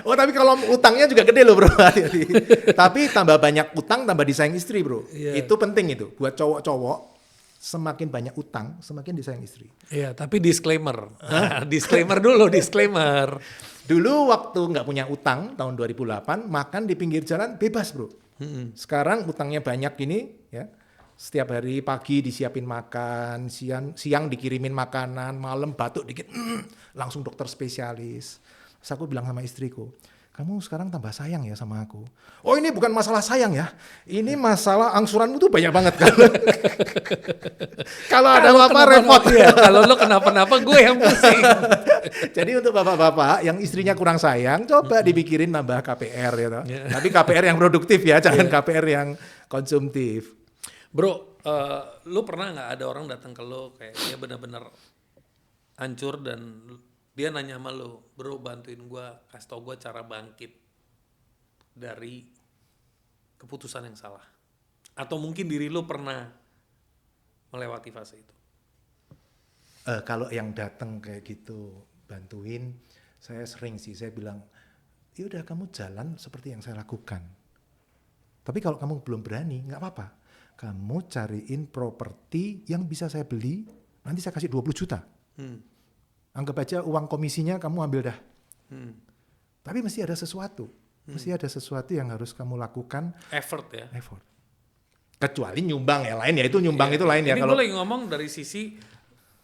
Oh tapi kalau utangnya juga gede loh bro. Hati-hati. Tapi tambah banyak utang tambah disayang istri bro. Itu penting itu. Buat cowok-cowok semakin banyak utang semakin disayang istri. Iya tapi disclaimer. Disclaimer dulu, disclaimer. Dulu waktu nggak punya utang tahun 2008 makan di pinggir jalan bebas bro. Sekarang utangnya banyak gini ya. Setiap hari pagi disiapin makan, siang dikirimin makanan, malam batuk dikit langsung dokter spesialis. Terus aku bilang sama istriku, kamu sekarang tambah sayang ya sama aku. Oh ini bukan masalah sayang ya, ini masalah angsuranmu tuh banyak banget kan. Kalau ada apa-apa repot. Ya, kalau lo kenapa-napa gue yang pusing. Jadi untuk bapak-bapak yang istrinya kurang sayang, coba dipikirin nambah KPR ya toh. Tapi KPR yang produktif ya, jangan KPR yang konsumtif. Bro, lo pernah nggak ada orang datang ke lo kayak dia benar-benar hancur dan dia nanya sama lo, bro bantuin gue, kasih tau gue cara bangkit dari keputusan yang salah. Atau mungkin diri lo pernah melewati fase itu. Kalau yang datang kayak gitu bantuin, saya sering sih saya bilang, ya udah kamu jalan seperti yang saya lakukan. Tapi kalau kamu belum berani, nggak apa-apa. Kamu cariin properti yang bisa saya beli, nanti saya kasih 20 juta. Anggap aja uang komisinya kamu ambil dah. Tapi mesti ada sesuatu. Mesti ada sesuatu yang harus kamu lakukan. Effort ya? Effort. Kecuali nyumbang ya lain ya, itu nyumbang itu lain ya. Ini Kalau gue lagi ngomong dari sisi,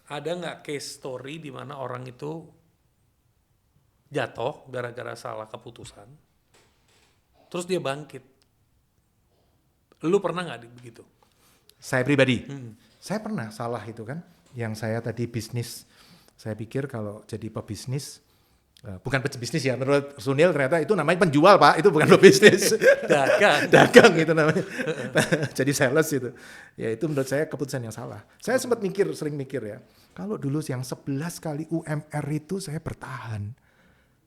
ada nggak case story di mana orang itu jatuh gara-gara salah keputusan, terus dia bangkit. Lu pernah nggak begitu? saya pribadi, saya pernah salah itu kan. Yang saya tadi bisnis, saya pikir kalau jadi pebisnis, bukan pebisnis ya, menurut Sunil ternyata itu namanya penjual Pak, itu bukan pebisnis. Dagang itu namanya. Jadi sales itu. Ya itu menurut saya keputusan yang salah. Saya sempat sering mikir ya, kalau dulu yang 11 kali UMR itu saya bertahan,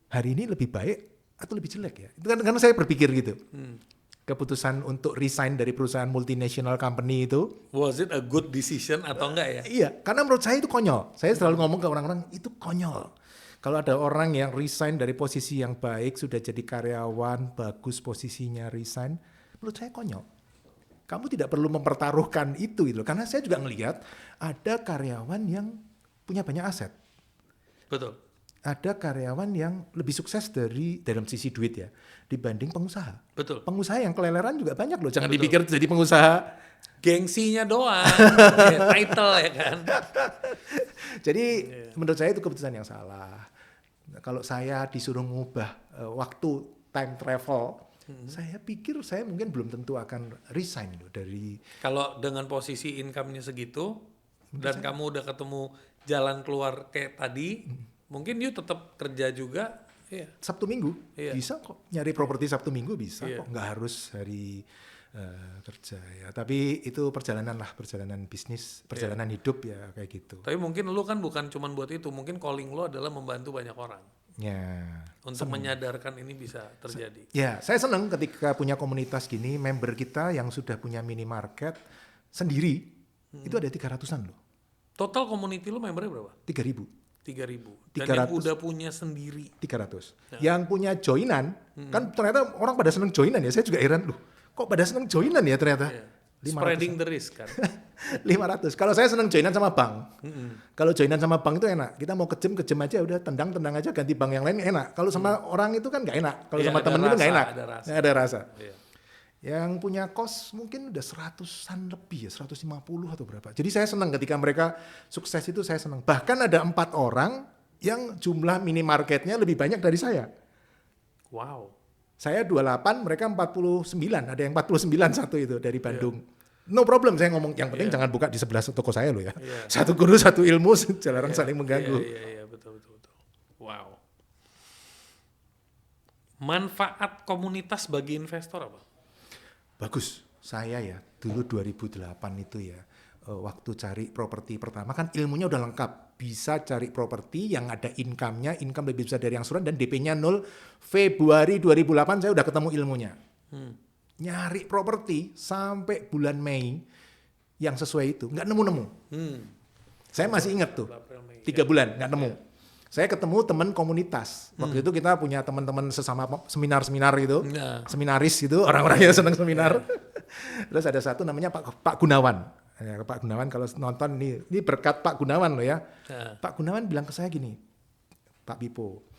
hari ini lebih baik atau lebih jelek ya? Itu kan karena saya berpikir gitu. Keputusan untuk resign dari perusahaan multinational company itu, Was it a good decision atau enggak ya? iya, karena menurut saya itu konyol. Saya selalu ngomong ke orang-orang, itu konyol. Kalau ada orang yang resign dari posisi yang baik, sudah jadi karyawan, bagus posisinya resign, menurut saya konyol. Kamu tidak perlu mempertaruhkan itu gitu. Karena saya juga ngelihat ada karyawan yang punya banyak aset. Betul. Ada karyawan yang lebih sukses dalam sisi duit ya, dibanding pengusaha. Betul. Pengusaha yang keleleran juga banyak loh. Jangan dipikir jadi pengusaha. Gengsinya doang, title ya kan. Jadi menurut saya itu keputusan yang salah. Kalau saya disuruh ngubah waktu time travel, saya pikir saya mungkin belum tentu akan resign loh dari. Kalau dengan posisi income-nya segitu dan kamu udah ketemu jalan keluar kayak tadi, mungkin you tetap kerja juga. Iya. Sabtu Minggu bisa kok, nyari properti Sabtu Minggu bisa kok, nggak harus hari kerja ya. Tapi itu perjalanan bisnis, perjalanan hidup ya kayak gitu. Tapi mungkin lu kan bukan cuman buat itu, mungkin calling lu adalah membantu banyak orang. Ya. Untuk menyadarkan ini bisa terjadi. Ya, saya senang ketika punya komunitas gini, member kita yang sudah punya minimarket sendiri, itu ada 300-an loh. Total community lu membernya berapa? 3.000. 3.000. Dan yang udah punya sendiri 300. Yang punya joinan, kan ternyata orang pada seneng joinan ya. Saya juga heran loh. Kok pada seneng joinan ya ternyata. Spreading the risk kan. 500. Kalau saya seneng joinan sama bank. Kalau joinan sama bank itu enak. Kita mau kejem aja udah tendang aja ganti bank yang lain enak. Kalau sama orang itu kan nggak enak. Kalau sama temen itu nggak enak. Ada rasa. Yang punya kos mungkin udah 100-an lebih ya, 150 atau berapa. Jadi saya senang ketika mereka sukses itu, saya senang. Bahkan ada 4 orang yang jumlah minimarketnya lebih banyak dari saya. Wow. Saya 28, mereka 49. Ada yang 49 satu itu dari Bandung. No problem, saya ngomong. Yang penting jangan buka di sebelah toko saya loh ya. Satu guru, satu ilmu, jarang saling mengganggu. Iya, betul. Wow. Manfaat komunitas bagi investor apa? Bagus. Saya ya, dulu 2008 itu ya, waktu cari properti pertama kan ilmunya udah lengkap. Bisa cari properti yang ada income-nya, income lebih besar dari angsuran dan DP-nya 0. Februari 2008 saya udah ketemu ilmunya. Nyari properti sampai bulan Mei yang sesuai itu, nggak nemu-nemu. Saya masih ingat tuh, 3 bulan nggak nemu. Saya ketemu teman komunitas. Waktu itu kita punya teman-teman sesama seminar-seminar gitu, seminaris gitu, orang-orang yang senang seminar. Terus ada satu namanya Pak Gunawan. Ya, Pak Gunawan kalau nonton ini berkat Pak Gunawan loh ya. Pak Gunawan bilang ke saya gini, Pak Pipo,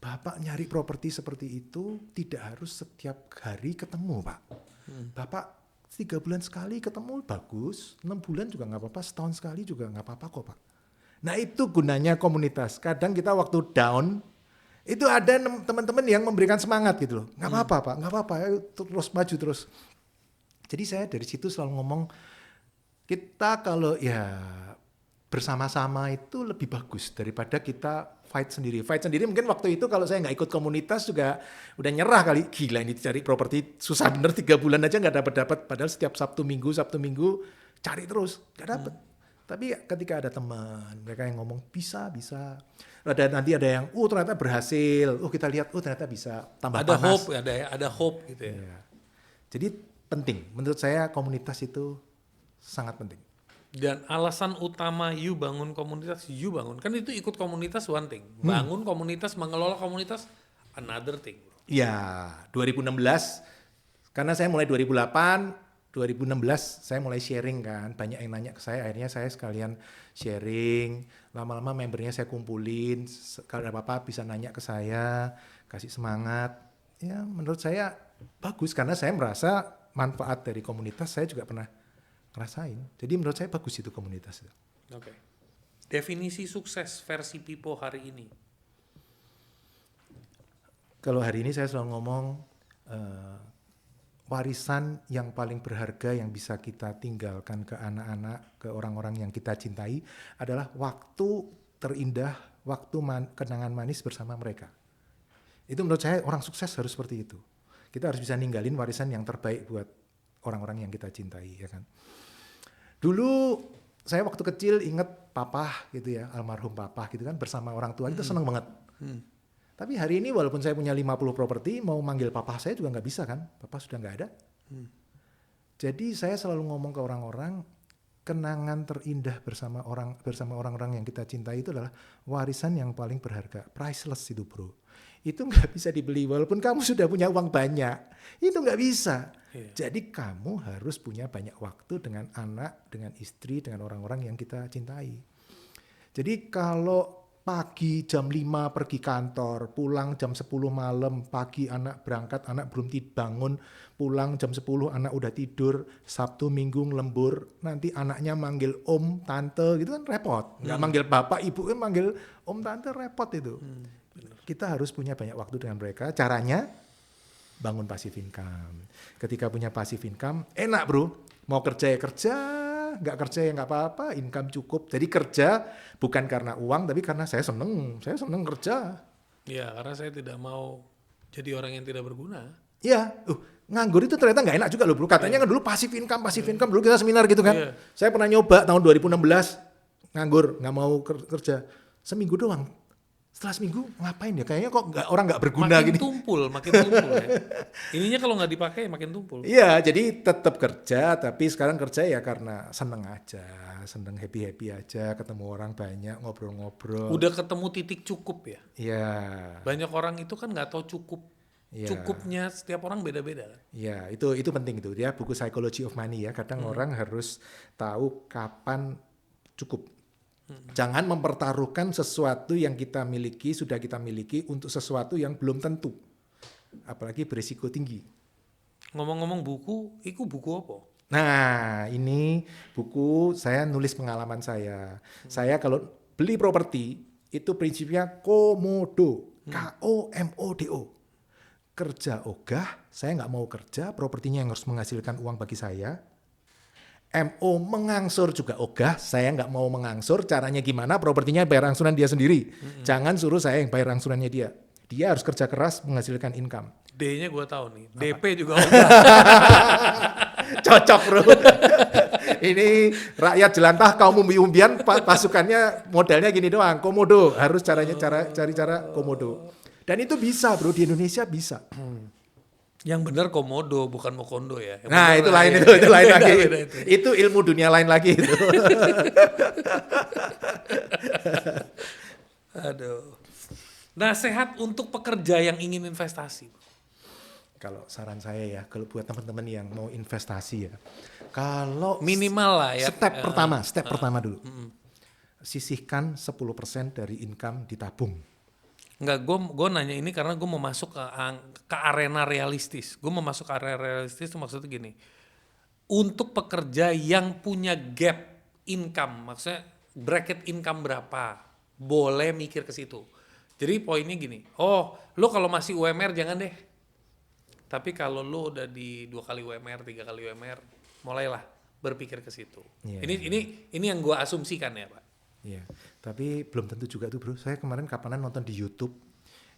Bapak nyari properti seperti itu tidak harus setiap hari ketemu Pak. Bapak 3 bulan sekali ketemu bagus, 6 bulan juga nggak apa-apa, setahun sekali juga nggak apa-apa kok Pak. Nah itu gunanya komunitas. Kadang kita waktu down, Itu ada teman-teman yang memberikan semangat gitu loh. Nggak apa-apa Pak, nggak apa-apa, ayo terus maju terus. Jadi saya dari situ selalu ngomong, kita kalau ya bersama-sama itu lebih bagus daripada kita fight sendiri. Fight sendiri mungkin waktu itu kalau saya nggak ikut komunitas juga udah nyerah kali. Gila ini cari properti susah bener 3 bulan aja nggak dapat. Padahal setiap Sabtu Minggu cari terus, nggak dapet. Tapi ketika ada teman, mereka yang ngomong bisa. Nanti ada yang, ternyata berhasil. Kita lihat, ternyata bisa tambah Ada panas. hope, ada hope gitu ya. Iya. Jadi penting, menurut saya komunitas itu sangat penting. Dan alasan utama you bangun komunitas, kan itu ikut komunitas one thing, bangun komunitas, mengelola komunitas another thing. Ya, 2016, karena saya mulai 2008, 2016 saya mulai sharing kan, banyak yang nanya ke saya, akhirnya saya sekalian sharing, lama-lama membernya saya kumpulin, kalau ada apa-apa bisa nanya ke saya, kasih semangat. Ya menurut saya bagus, karena saya merasa manfaat dari komunitas saya juga pernah ngerasain. Jadi menurut saya bagus itu komunitas. Oke. Definisi sukses versi Pipo hari ini. Kalau hari ini saya selalu ngomong, warisan yang paling berharga yang bisa kita tinggalkan ke anak-anak, ke orang-orang yang kita cintai adalah waktu terindah, waktu kenangan manis bersama mereka. Itu menurut saya orang sukses harus seperti itu. Kita harus bisa ninggalin warisan yang terbaik buat orang-orang yang kita cintai, ya kan. Dulu saya waktu kecil inget papa gitu ya, almarhum papa gitu kan, bersama orang tua itu seneng banget. Tapi hari ini walaupun saya punya 50 properti, mau manggil papa saya juga nggak bisa kan, papa sudah nggak ada. Jadi saya selalu ngomong ke orang-orang, kenangan terindah bersama orang-orang yang kita cintai itu adalah warisan yang paling berharga, priceless itu bro. Itu nggak bisa dibeli, walaupun kamu sudah punya uang banyak, itu nggak bisa. Jadi kamu harus punya banyak waktu dengan anak, dengan istri, dengan orang-orang yang kita cintai. Jadi kalau pagi jam 5 pergi kantor, pulang jam 10 malam, pagi anak berangkat, anak belum bangun, pulang jam 10 anak udah tidur, Sabtu Minggu ngelembur, nanti anaknya manggil om, tante gitu kan repot. Nggak manggil bapak, ibu kan manggil om, tante repot itu. Kita harus punya banyak waktu dengan mereka. Caranya bangun passive income. Ketika punya passive income, enak bro. Mau kerja ya kerja, nggak kerja ya nggak apa-apa, income cukup. Jadi kerja bukan karena uang, tapi karena saya seneng kerja. Ya, karena saya tidak mau jadi orang yang tidak berguna. Iya, nganggur itu ternyata nggak enak juga loh bro. Katanya kan dulu passive income dulu kita seminar gitu kan. Saya pernah nyoba tahun 2016 nganggur, nggak mau kerja seminggu doang. Setelah seminggu ngapain ya? Kayaknya kok orang nggak berguna makin gini. Makin tumpul ya. Ininya kalau nggak dipakai makin tumpul. Iya, jadi tetap kerja, tapi sekarang kerja ya karena seneng aja, seneng happy aja, ketemu orang banyak, ngobrol-ngobrol. Udah ketemu titik cukup ya. Iya. Banyak orang itu kan nggak tahu cukup. Ya. Cukupnya setiap orang beda-beda. Ya, itu penting itu dia buku Psychology of Money ya. Kadang orang harus tahu kapan cukup. Jangan mempertaruhkan sesuatu yang sudah kita miliki untuk sesuatu yang belum tentu. Apalagi berisiko tinggi. Ngomong-ngomong buku, itu buku apa? Nah, ini buku saya nulis pengalaman saya. Saya kalau beli properti itu prinsipnya komodo, KOMODO. Kerja ogah, saya nggak mau kerja, propertinya yang harus menghasilkan uang bagi saya. MO mengangsur juga ogah, saya nggak mau mengangsur, caranya gimana, propertinya bayar angsuran dia sendiri. Jangan suruh saya yang bayar angsurannya dia. Dia harus kerja keras menghasilkan income. D-nya gue tahu nih, DP juga ogah. Cocok bro. Ini rakyat jelantah kaum umbi-umbian, pasukannya modelnya gini doang, komodo. Harus cari cara komodo. Dan itu bisa bro, di Indonesia bisa. Yang benar komodo, bukan mokondo ya. Yang nah itu lain, ya. itu lain lagi. Beda. Itu ilmu dunia lain lagi itu. Aduh. Nasihat untuk pekerja yang ingin investasi. Kalau saran saya ya, kalau buat teman-teman yang mau investasi ya, kalau minimal lah ya. Step pertama dulu. Sisihkan 10% dari income ditabung. Enggak, gue nanya ini karena gue mau masuk ke arena realistis. Gue mau masuk ke arena realistis itu maksudnya gini. Untuk pekerja yang punya gap income, maksudnya bracket income berapa, boleh mikir ke situ. Jadi poinnya gini, lu kalau masih UMR jangan deh. Tapi kalau lu udah di 2 kali UMR, 3 kali UMR, mulailah berpikir ke situ. Iya. Ini yang gua asumsikan ya, Pak. Iya, tapi belum tentu juga tuh bro. Saya kemarin kapanan nonton di YouTube,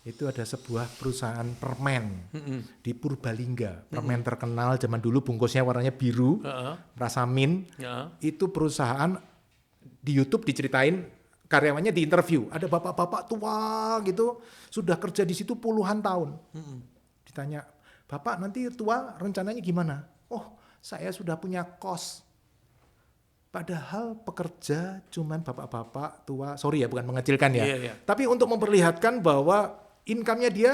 itu ada sebuah perusahaan permen di Purbalingga. Permen terkenal zaman dulu, bungkusnya warnanya biru, rasa mint. Itu perusahaan di YouTube diceritain, karyawannya diinterview. Ada bapak-bapak tua gitu, sudah kerja di situ puluhan tahun. Ditanya, Bapak nanti tua rencananya gimana? Oh, saya sudah punya kos. Padahal pekerja cuman bapak-bapak tua, sorry ya bukan mengecilkan ya, tapi untuk memperlihatkan bahwa income-nya dia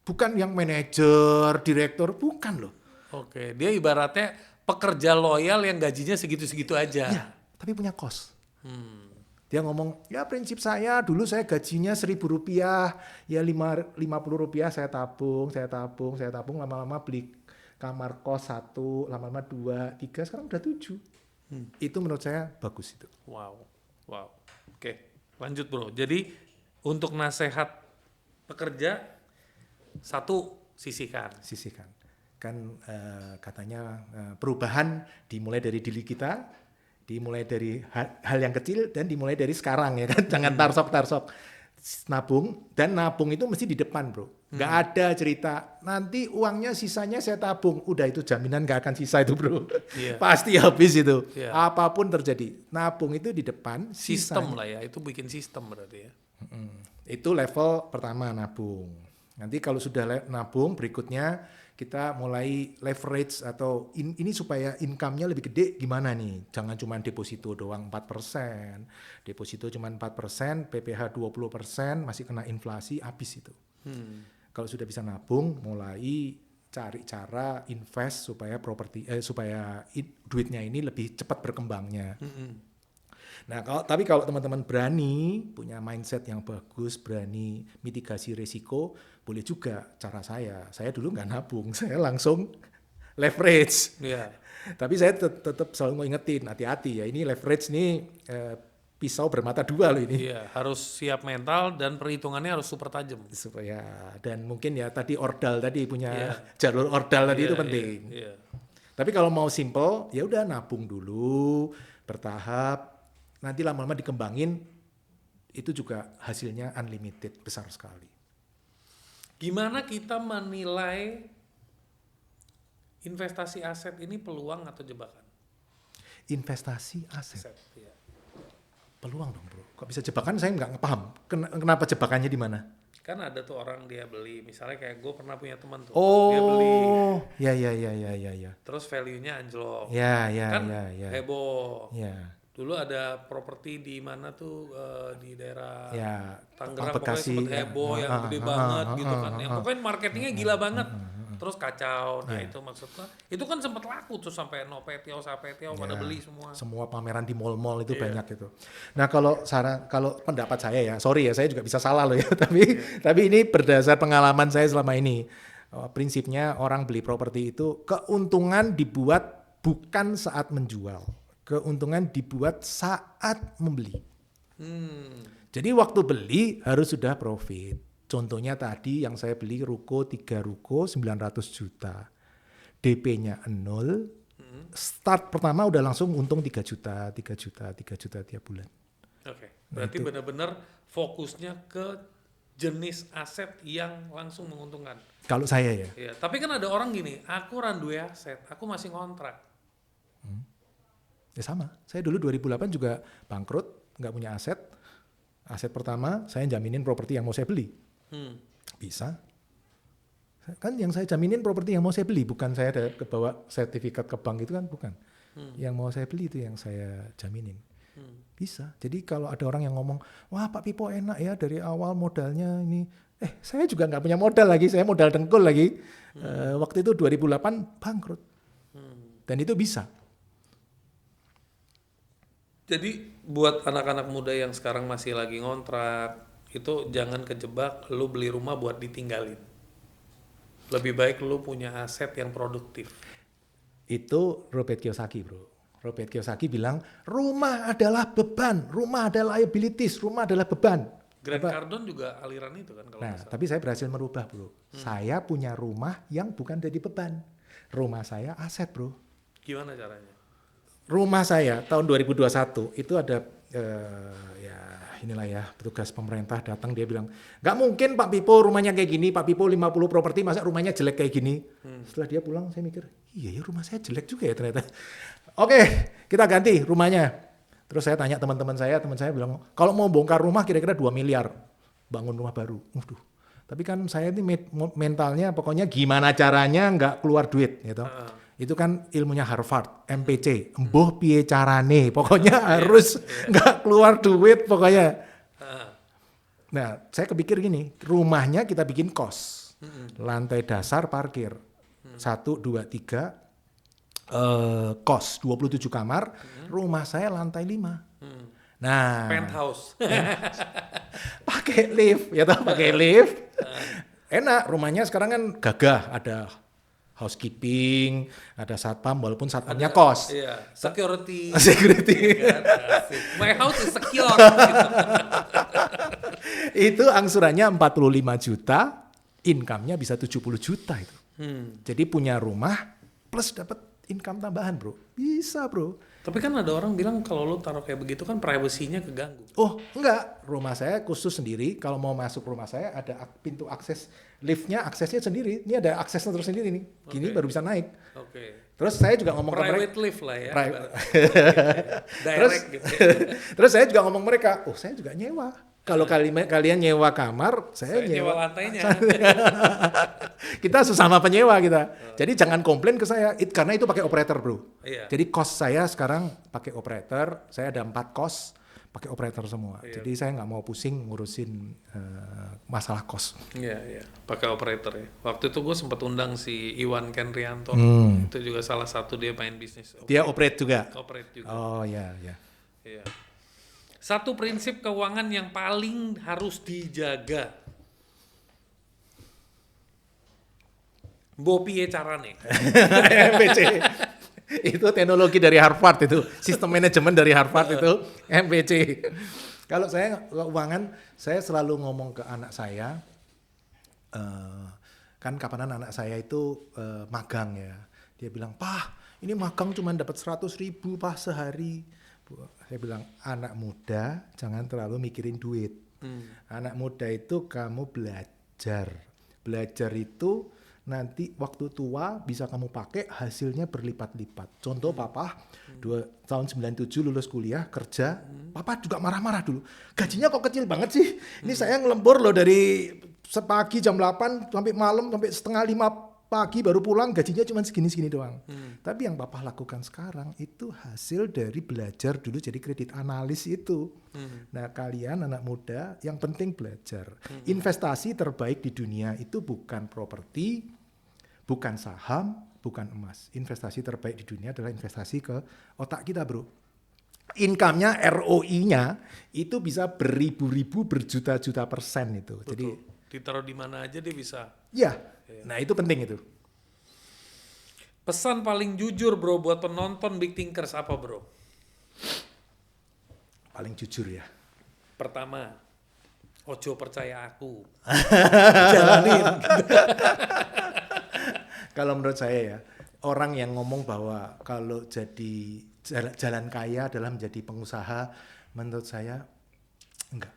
bukan yang manajer, direktur, bukan loh. Oke, dia ibaratnya pekerja loyal yang gajinya segitu-segitu aja. Iya, tapi punya kos. Dia ngomong, ya prinsip saya dulu saya gajinya Rp1.000, ya Rp50 saya tabung, lama-lama beli kamar kos 1, lama-lama 2, 3, sekarang udah 7. Itu menurut saya bagus itu. Wow. Oke, lanjut bro. Jadi untuk nasihat pekerja, satu sisihkan. Kan katanya perubahan dimulai dari diri kita, dimulai dari hal yang kecil dan dimulai dari sekarang ya kan. Jangan tarsok. Nabung, dan nabung itu mesti di depan bro. Nggak ada cerita nanti uangnya sisanya saya tabung, udah itu jaminan nggak akan sisa itu bro. Pasti habis itu. Apapun terjadi, nabung itu di depan. Sistem lah ya, itu bikin sistem berarti ya. Itu level pertama nabung. Nanti kalau sudah nabung, berikutnya kita mulai leverage atau ini supaya income-nya lebih gede gimana nih? Jangan cuma deposito doang 4%. Deposito cuma 4%, PPh 20%, masih kena inflasi, habis itu. Kalau sudah bisa nabung, mulai cari cara invest supaya duitnya ini lebih cepat berkembangnya. Nah, tapi kalau teman-teman berani punya mindset yang bagus, berani mitigasi risiko, boleh juga cara saya. Saya dulu nggak nabung, saya langsung leverage. Tapi saya tetap selalu ngingetin, hati-hati ya. Ini leverage nih pisau bermata dua loh ini. Harus siap mental dan perhitungannya harus super tajam. Dan mungkin ya tadi ordal tadi punya jalur ordal tadi itu penting. Tapi kalau mau simple, ya udah nabung dulu, bertahap. Nanti lama-lama dikembangin, itu juga hasilnya unlimited, besar sekali. Gimana kita menilai investasi aset ini peluang atau jebakan? Investasi aset? Peluang dong bro. Kok bisa jebakan, saya nggak paham. Kenapa jebakannya di mana? Kan ada tuh orang dia beli, misalnya kayak gue pernah punya teman tuh, dia beli. Ya. Terus value-nya anjlok. Kan heboh. Dulu ada properti di mana tuh di daerah Tangerang, pokoknya sempat heboh yang gede banget gitu kan. Pokoknya marketingnya gila banget. Terus kacau. Nah itu maksudnya, itu kan sempat laku tuh sampai Nopetio, Sapetio pada beli semua. Semua pameran di mall-mall itu banyak itu. Nah kalau pendapat saya ya, sorry ya saya juga bisa salah loh ya. Tapi ini berdasar pengalaman saya selama ini. Prinsipnya orang beli properti itu keuntungan dibuat bukan saat menjual. Keuntungan dibuat saat membeli. Jadi waktu beli harus sudah profit. Contohnya tadi yang saya beli 3 ruko 900 juta. DP-nya 0. Start pertama udah langsung untung 3 juta tiap bulan. Oke. Berarti benar-benar fokusnya ke jenis aset yang langsung menguntungkan. Kalau saya ya. Tapi kan ada orang gini, aku randuwe aset, aku masih ngontrak. Ya sama, saya dulu 2008 juga bangkrut, nggak punya aset. Aset pertama, saya jaminin properti yang mau saya beli. Bisa. Kan yang saya jaminin properti yang mau saya beli, bukan saya ada kebawa sertifikat ke bank itu kan, bukan. Yang mau saya beli itu yang saya jaminin. Bisa. Jadi kalau ada orang yang ngomong, wah Pak Pipo enak ya dari awal modalnya ini. Saya juga nggak punya modal lagi, saya modal dengkul lagi. Waktu itu 2008 bangkrut. Dan itu bisa. Jadi buat anak-anak muda yang sekarang masih lagi ngontrak, itu jangan kejebak lu beli rumah buat ditinggalin. Lebih baik lu punya aset yang produktif. Itu Robert Kiyosaki bro. Robert Kiyosaki bilang, rumah adalah beban, rumah adalah liabilities, rumah adalah beban. Grant Cardone juga aliran itu kan kalau Nah, nggak salah. tapi saya berhasil merubah, bro. Saya punya rumah yang bukan jadi beban. Rumah saya aset, bro. Gimana caranya? Rumah saya tahun 2021 itu ada ya inilah ya, petugas pemerintah datang, dia bilang, nggak mungkin Pak Pipo rumahnya kayak gini, Pak Pipo 50 properti, masa rumahnya jelek kayak gini. Setelah dia pulang saya mikir, iya ya rumah saya jelek juga ya ternyata. Oke, kita ganti rumahnya. Terus saya tanya teman saya bilang, kalau mau bongkar rumah kira-kira 2 miliar bangun rumah baru. Waduh. Tapi kan saya ini mentalnya pokoknya gimana caranya nggak keluar duit gitu. Itu kan ilmunya Harvard, MPC, embuh piye carane, pokoknya harus nggak keluar duit pokoknya. Nah, saya kepikir gini, rumahnya kita bikin kos, lantai dasar parkir, 1, 2, 3, kos 27 kamar, rumah saya lantai 5. Nah, Penthouse. pakai lift, ya toh, pakai lift. Enak, rumahnya sekarang kan gagah, ada housekeeping, ada satpam, walaupun satpamnya kos. Iya, security. Security. Asik. My house is secure. Gitu. Itu angsurannya 45 juta, income-nya bisa 70 juta itu. Jadi punya rumah plus dapat income tambahan, bro. Bisa, bro. Tapi kan ada orang bilang kalau lu taruh kayak begitu kan privasinya keganggu. Oh, enggak. Rumah saya khusus sendiri. Kalau mau masuk rumah saya ada pintu akses liftnya, aksesnya sendiri. Ini ada aksesnya tersendiri nih. Gini baru bisa naik. Oke. Terus saya juga ngomong ke mereka. Private lift lah ya. Terus, Direct gitu. terus saya juga ngomong mereka, oh saya juga nyewa. Kalau kalian nyewa kamar, saya nyewa nyewa lantainya. Kita sesama penyewa kita. Jadi jangan komplain ke saya, karena itu pakai operator, bro. Iya. Jadi kos saya sekarang pakai operator, saya ada 4 kos pakai operator semua. Iya. Jadi saya nggak mau pusing ngurusin masalah kos. Iya, iya. Pakai operator ya. Waktu itu gue sempat undang si Iwan Kenrianto. Itu juga salah satu dia main bisnis. Dia operate juga. Operate juga. Oh ya, ya. Iya. Satu prinsip keuangan yang paling harus dijaga. Mbok piye carane? MPC. Itu teknologi dari Harvard itu, sistem manajemen dari Harvard itu MPC. Kalau saya keuangan, saya selalu ngomong ke anak saya, kan kapanan anak saya itu magang ya. Dia bilang, "Pah, ini magang cuma dapat 100.000 Pah sehari." Saya bilang, anak muda jangan terlalu mikirin duit. Anak muda itu kamu belajar. Belajar itu nanti waktu tua bisa kamu pakai, hasilnya berlipat-lipat. Contoh papa, tahun 97 lulus kuliah, kerja. Papa juga marah-marah dulu. Gajinya kok kecil banget sih? Ini saya ngelembur loh dari sepagi jam 8 sampai malam, sampai setengah 5 pagi baru pulang, gajinya cuma segini-segini doang. Tapi yang papa lakukan sekarang itu hasil dari belajar dulu jadi kredit analis itu. Nah kalian anak muda yang penting belajar. Investasi terbaik di dunia itu bukan properti, bukan saham, bukan emas. Investasi terbaik di dunia adalah investasi ke otak kita, bro. Income-nya, ROI-nya itu bisa beribu-ribu, berjuta-juta persen itu. Betul. Jadi ditaruh di mana aja dia bisa. ya. Nah itu penting itu. Pesan paling jujur bro buat penonton Big Thinkers apa bro? Paling jujur ya. Pertama, ojo percaya aku. Jalanin. Kalau menurut saya ya, orang yang ngomong bahwa kalau jadi jalan kaya adalah menjadi pengusaha, menurut saya enggak.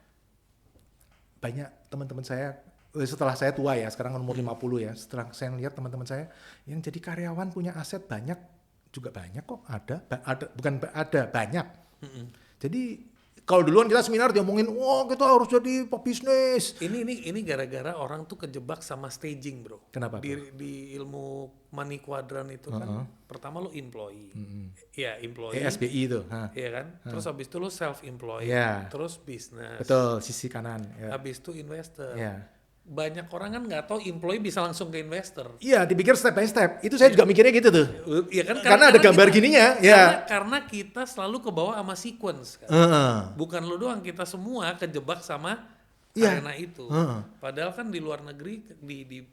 Banyak teman-teman saya, setelah saya tua ya, sekarang umur 50 ya, setelah saya lihat teman-teman saya yang jadi karyawan punya aset banyak, juga banyak kok, banyak. Jadi kalau duluan kita seminar diomongin, wah kita harus jadi pebisnis. Ini gara-gara orang tuh kejebak sama staging bro. Kenapa? Di ilmu money quadrant itu kan, pertama lu employee, ya employee. SBI itu. Iya kan, terus habis itu lu self-employed, terus business. Betul, sisi kanan. Ya. Habis itu investor. Ya. Banyak orang kan nggak tahu employee bisa langsung ke investor. Iya, dipikir step by step. Itu saya juga mikirnya gitu tuh. Iya kan? Karena ada gambar gininya. Ya. Karena kita selalu ke bawah sama sequence kan. Bukan lu doang, kita semua kejebak sama Iya. arena itu. Heeh. Padahal kan di luar negeri,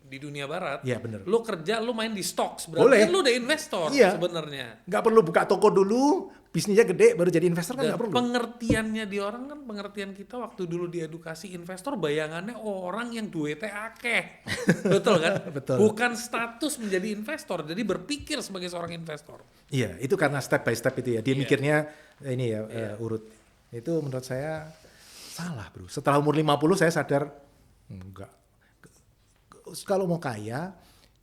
di dunia barat, Iya, bener. lu kerja, lu main di stocks, berarti Boleh. kan lu udah investor Iya. sebenarnya. Nggak perlu buka toko dulu, bisnisnya gede baru jadi investor kan Dan nggak perlu. pengertiannya di orang kan, pengertian kita waktu dulu di edukasi investor, bayangannya orang yang duitnya akeh. Betul kan? Betul. Bukan status menjadi investor, jadi berpikir sebagai seorang investor. Iya, itu karena step by step itu ya. Dia Iya. mikirnya ini ya urut. Itu menurut saya salah, Bro. Setelah umur 50 saya sadar enggak. Kalau mau kaya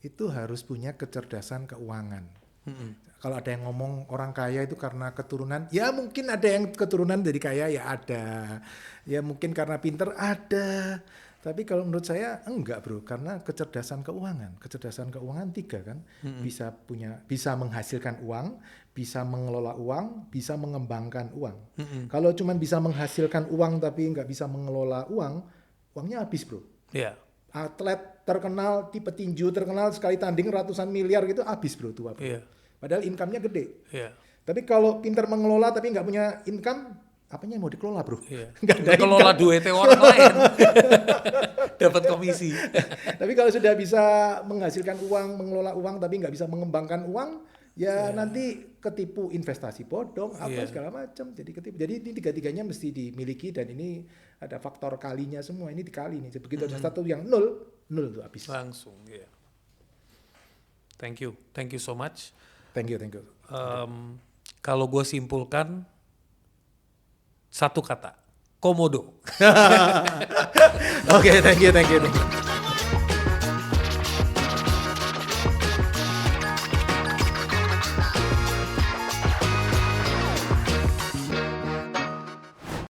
itu harus punya kecerdasan keuangan. Kalau ada yang ngomong orang kaya itu karena keturunan, ya mungkin ada yang keturunan dari kaya ya ada. Ya mungkin karena pinter ada. Tapi kalau menurut saya enggak, Bro, karena kecerdasan keuangan. Kecerdasan keuangan 3 kan. Bisa menghasilkan uang, bisa mengelola uang, bisa mengembangkan uang. Kalau cuma bisa menghasilkan uang tapi nggak bisa mengelola uang, uangnya habis, Bro. Iya. Atlet terkenal, tipe tinju terkenal sekali tanding ratusan miliar gitu habis, Bro, tua, Bro. Iya. Padahal income-nya gede. Iya. Tapi kalau pintar mengelola tapi nggak punya income, apanya yang mau dikelola, Bro? Iya. Nggak ada Kelola income. duitnya orang lain. Dapat komisi. Tapi kalau sudah bisa menghasilkan uang, mengelola uang tapi nggak bisa mengembangkan uang, ya nanti ketipu investasi bodong, apa segala macam. Jadi ketipu. Jadi ini 3-3-nya mesti dimiliki dan ini ada faktor kalinya semua. Ini dikali nih. Begitu ada satu yang nol tuh habis. Langsung, iya. Thank you so much. Thank you. Kalau gue simpulkan satu kata, komodo. Oke, thank you.